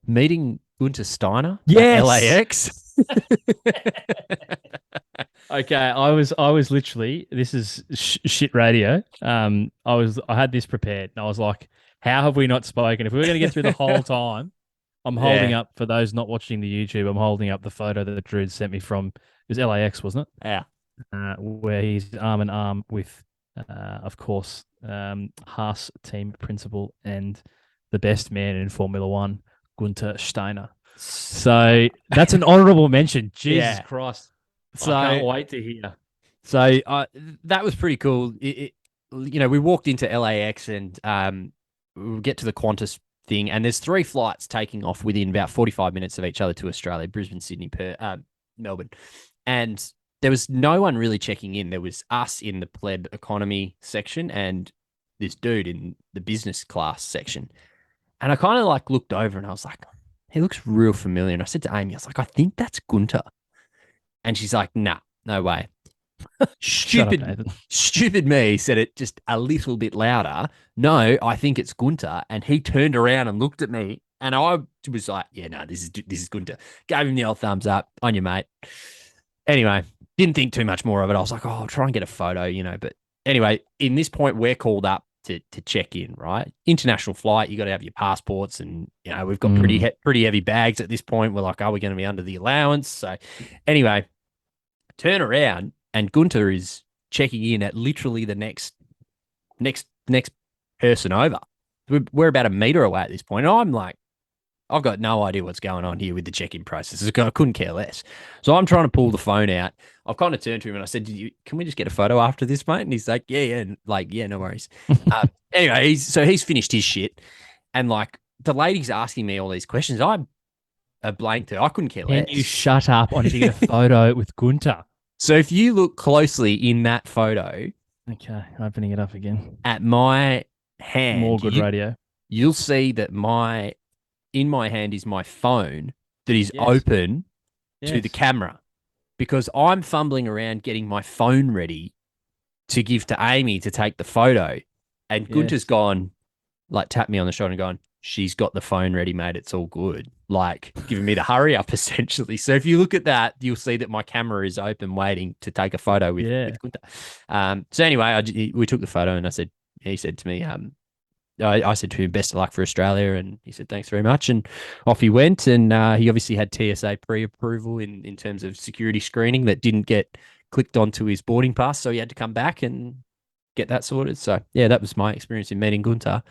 Meeting Gunter Steiner at LAX. Okay, I was literally, this is shit radio. I had this prepared and I was like, how have we not spoken? If we were going to get through the whole time, I'm holding up, for those not watching the YouTube, I'm holding up the photo that the Drudes sent me from, it was LAX, wasn't it? Yeah. Where he's arm in arm with, of course, Haas team principal and the best man in Formula One, Gunter Steiner. So that's an honourable mention. Jesus Yeah. Christ. So I can't wait to hear. So that was pretty cool. We walked into LAX and we get to the Qantas thing, and there's 3 flights taking off within about 45 minutes of each other to Australia: Brisbane, Sydney, Melbourne, and there was no one really checking in. There was us in the pleb economy section and this dude in the business class section, and I kind of like looked over and I was like, he looks real familiar. And I said to Amy, I was like, I think that's Gunter, and she's like, nah, no way. Shut up, Nathan. Stupid me said it just a little bit louder. No, I think it's Gunter. And he turned around and looked at me, and I was like, yeah, no, this is Gunter. Gave him the old thumbs up on you, mate. Anyway, didn't think too much more of it. I was like, oh, I'll try and get a photo, But anyway, in this point, we're called up to check in, right? International flight, you got to have your passports, and we've got pretty heavy bags at this point. We're like, are we going to be under the allowance? So anyway, turn around. And Gunter is checking in at literally the next person over. We're about a meter away at this point. And I'm like, I've got no idea what's going on here with the check-in process. I couldn't care less. So I'm trying to pull the phone out. I've kind of turned to him and I said, can we just get a photo after this, mate? And he's like, yeah. Yeah, no worries. Anyway, he's finished his shit. And like the lady's asking me all these questions. I'm a blank to. I couldn't care less. Can you shut up? I need to get a photo with Gunter. So if you look closely in that photo, okay, opening it up again. At my hand, more good radio. You'll see that in my hand is my phone that is open to the camera, because I'm fumbling around getting my phone ready to give to Amy to take the photo, and Gunter's gone, like tapped me on the shoulder and gone, she's got the phone ready, mate. It's all good. Like giving me the hurry up, essentially. So if you look at that, you'll see that my camera is open, waiting to take a photo with Gunter. So anyway, we took the photo, and he said to me, I said to him, best of luck for Australia. And he said, thanks very much. And off he went. And he obviously had TSA pre-approval in terms of security screening that didn't get clicked onto his boarding pass. So he had to come back and get that sorted. So yeah, that was my experience in meeting Gunter,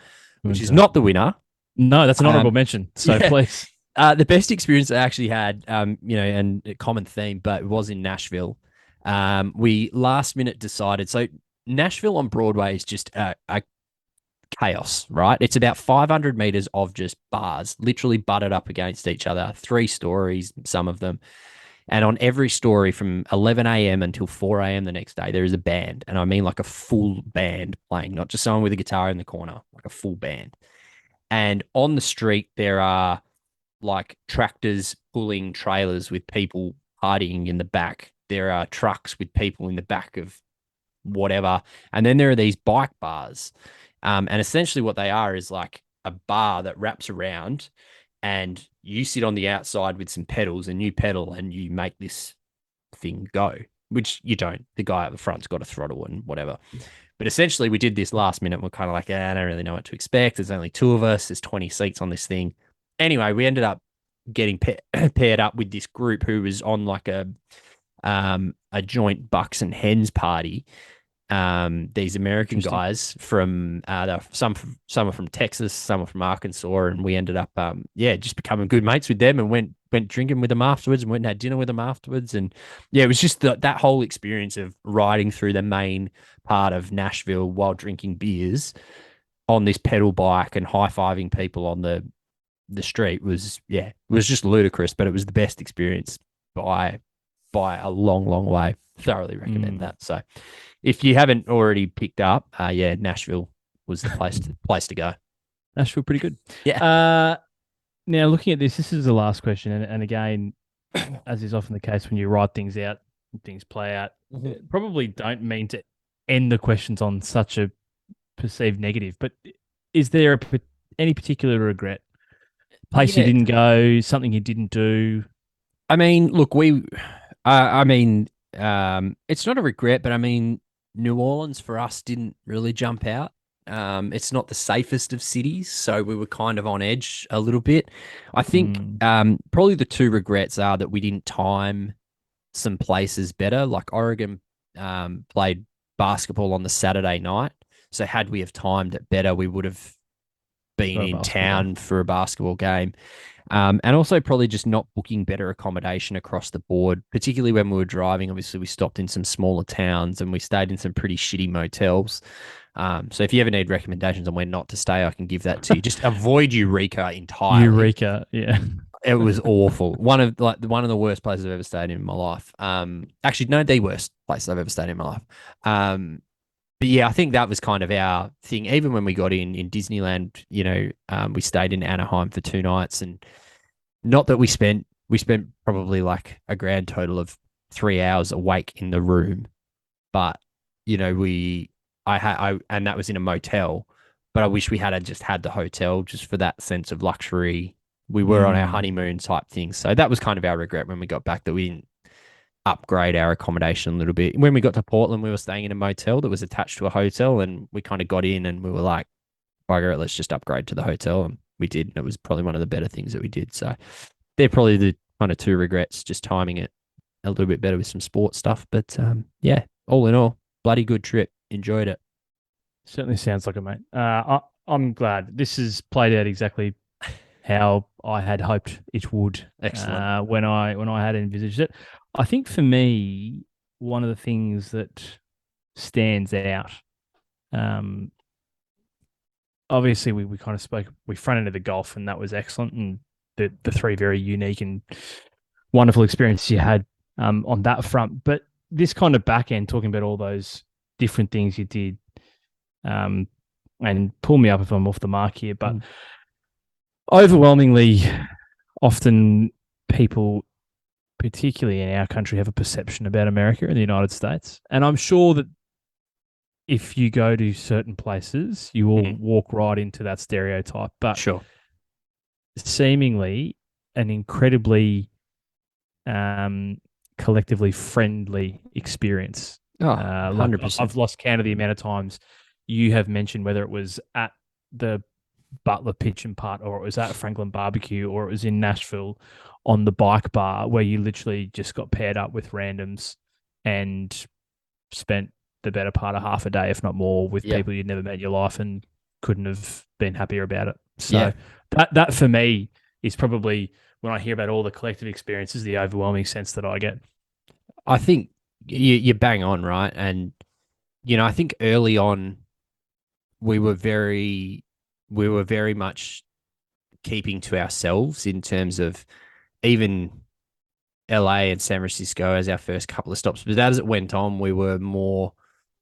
which is not the winner. No, that's an honorable mention. So please. The best experience I actually had, and a common theme, but it was in Nashville. We last minute decided. So Nashville on Broadway is just a chaos, right? It's about 500 meters of just bars, literally butted up against each other, 3 stories, some of them. And on every story from 11 a.m. until 4 a.m. the next day, there is a band. And I mean like a full band playing, not just someone with a guitar in the corner, like a full band. And on the street, there are like tractors pulling trailers with people partying in the back. There are trucks with people in the back of whatever. And then there are these bike bars. And essentially what they are is like a bar that wraps around, and you sit on the outside with some pedals, and you pedal and you make this thing go, which you don't. The guy at the front's got a throttle and whatever. But essentially we did this last minute. We're kind of like, I don't really know what to expect. There's only 2 of us. There's 20 seats on this thing. Anyway, we ended up getting paired up with this group who was on like a joint Bucks and Hens party. These American guys from some are from Texas, some are from Arkansas, and we ended up just becoming good mates with them, and went drinking with them afterwards, and went and had dinner with them afterwards. And it was just that whole experience of riding through the main part of Nashville while drinking beers on this pedal bike and high-fiving people on the street was just ludicrous, but it was the best experience by a long way. Thoroughly recommend that. So if you haven't already picked up, Nashville was the place to go. Nashville, pretty good. Yeah. Now, looking at this is the last question. And again, as is often the case when you write things out, things play out, probably don't mean to end the questions on such a perceived negative, but is there any particular regret? Place you didn't go, something you didn't do? I mean, look, it's not a regret, but I mean, New Orleans for us didn't really jump out. It's not the safest of cities, so we were kind of on edge a little bit. I think probably the 2 regrets are that we didn't time some places better. Like Oregon played basketball on the Saturday night, so had we have timed it better, we would have being For a in basketball town for a basketball game. And also probably just not booking better accommodation across the board, particularly when we were driving. Obviously, we stopped in some smaller towns and we stayed in some pretty shitty motels. So if you ever need recommendations on where not to stay, I can give that to you. Just avoid Eureka entirely. Eureka, yeah. It was awful. One of the worst places I've ever stayed in my life. Actually, no, the worst place I've ever stayed in my life. But yeah, I think that was kind of our thing. Even when we got in Disneyland, we stayed in Anaheim for 2 nights, and not that we spent probably like a grand total of 3 hours awake in the room, but and that was in a motel. But I wish we had just had the hotel just for that sense of luxury. We were on our honeymoon type thing. So that was kind of our regret when we got back, that we didn't upgrade our accommodation a little bit. When we got to Portland, we were staying in a motel that was attached to a hotel, and we kind of got in and we were like, bugger it, let's just upgrade to the hotel. And we did. And it was probably one of the better things that we did. So they're probably the kind of 2 regrets, just timing it a little bit better with some sports stuff. But yeah, all in all, bloody good trip. Enjoyed it. Certainly sounds like it, mate. I'm glad this has played out exactly how I had hoped it would. Excellent. When I had envisaged it. I think for me, one of the things that stands out, obviously we kind of we front ended the golf, and that was excellent, and the 3 very unique and wonderful experiences you had on that front. But this kind of back end, talking about all those different things you did, and pull me up if I'm off the mark here, but overwhelmingly, often people, particularly in our country, have a perception about America and the United States. And I'm sure that if you go to certain places, you will walk right into that stereotype. But sure, seemingly an incredibly collectively friendly experience. 100%. I've lost count of the amount of times you have mentioned, whether it was at the Butler pitch and putt, or it was at Franklin Barbecue, or it was in Nashville on the bike bar, where you literally just got paired up with randoms and spent the better part of half a day, if not more, with people you'd never met in your life and couldn't have been happier about it. So that for me is probably, when I hear about all the collective experiences, the overwhelming sense that I get. I think you bang on, right? And, I think early on we were very much keeping to ourselves in terms of even LA and San Francisco as our first couple of stops. But as it went on, we were more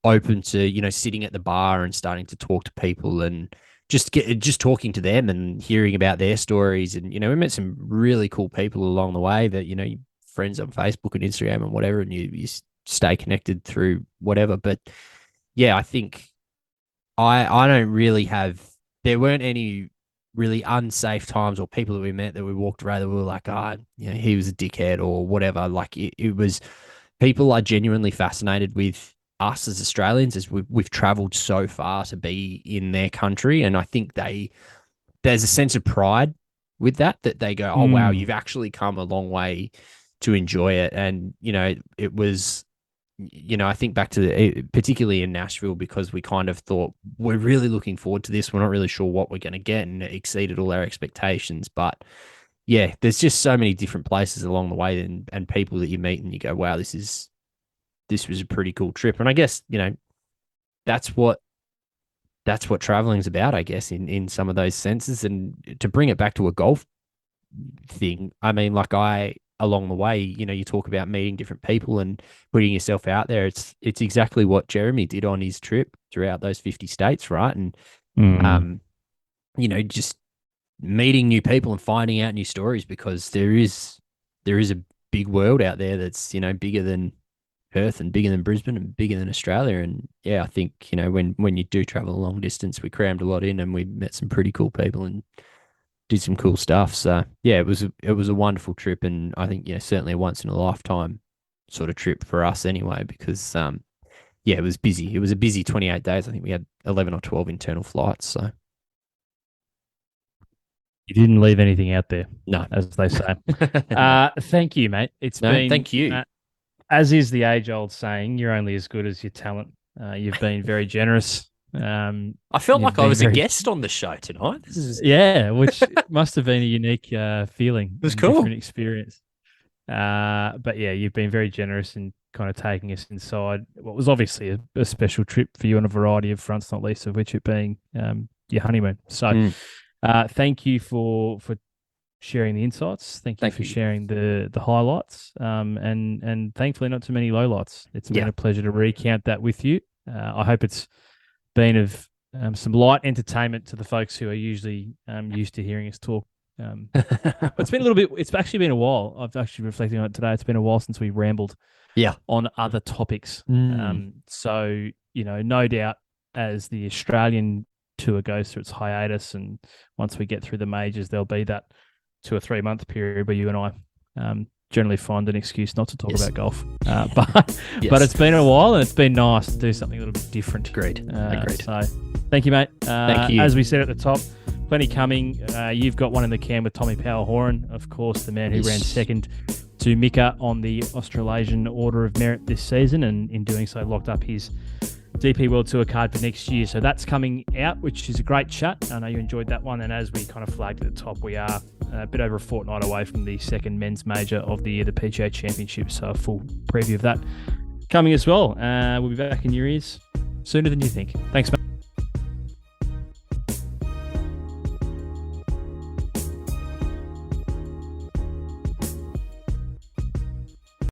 open to, sitting at the bar and starting to talk to people and just talking to them and hearing about their stories. And, we met some really cool people along the way that, friends on Facebook and Instagram and whatever, and you stay connected through whatever. But yeah, I think I don't really have, there weren't any really unsafe times or people that we met that we walked around that we were like, he was a dickhead or whatever. Like it was, people are genuinely fascinated with us as Australians, as we've traveled so far to be in their country. And I think there's a sense of pride with that they go, oh, wow, you've actually come a long way to enjoy it. And, it was, I think back to particularly in Nashville, because we kind of thought we're really looking forward to this. We're not really sure what we're going to get, and it exceeded all our expectations. But yeah, there's just so many different places along the way and people that you meet and you go, wow, this was a pretty cool trip. And I guess, that's what traveling's about, I guess, in some of those senses. And to bring it back to a golf thing, I mean, like along the way, you talk about meeting different people and putting yourself out there. It's exactly what Jeremy did on his trip throughout those 50 states, right? And, just meeting new people and finding out new stories, because there is a big world out there that's, bigger than Perth and bigger than Brisbane and bigger than Australia. And yeah, I think, when you do travel a long distance, we crammed a lot in and we met some pretty cool people and did some cool stuff. So yeah, it was a wonderful trip, and I think certainly a once in a lifetime sort of trip for us anyway, because it was busy. It was a busy 28 days. I think we had 11 or 12 internal flights. So you didn't leave anything out there, no, as they say. Thank you, mate. Thank you. As is the age-old saying, you're only as good as your talent. You've been very generous I felt You've like I been was a very- guest on the show tonight. This is Yeah, which must have been a unique feeling. It was and cool. Different experience. But yeah, you've been very generous in kind of taking us inside what was obviously a special trip for you on a variety of fronts, not least of which it being your honeymoon. So thank you for sharing the insights. Thank you for sharing the highlights. And thankfully not too many lowlights. It's been a pleasure to recount that with you. I hope it's been of some light entertainment to the folks who are usually used to hearing us talk. It's been a little bit. It's actually been a while. I've actually reflecting on it today. It's been a while since we rambled. On other topics. So no doubt as the Australian tour goes through its hiatus, and once we get through the majors, there'll be that 2 or 3 month period where you and I generally find an excuse not to talk about golf. But it's been a while, and it's been nice to do something a little bit different. Agreed. So thank you, mate. Thank you. As we said at the top, plenty coming. You've got one in the can with Tommy Power-Horan, of course, the man who ran second to Mika on the Australasian Order of Merit this season, and in doing so locked up his DP World Tour card for next year. So that's coming out, which is a great chat. I know you enjoyed that one. And as we kind of flagged at the top, we are a bit over a fortnight away from the second men's major of the year, the PGA Championship. So a full preview of that coming as well. We'll be back in your ears sooner than you think. Thanks, mate.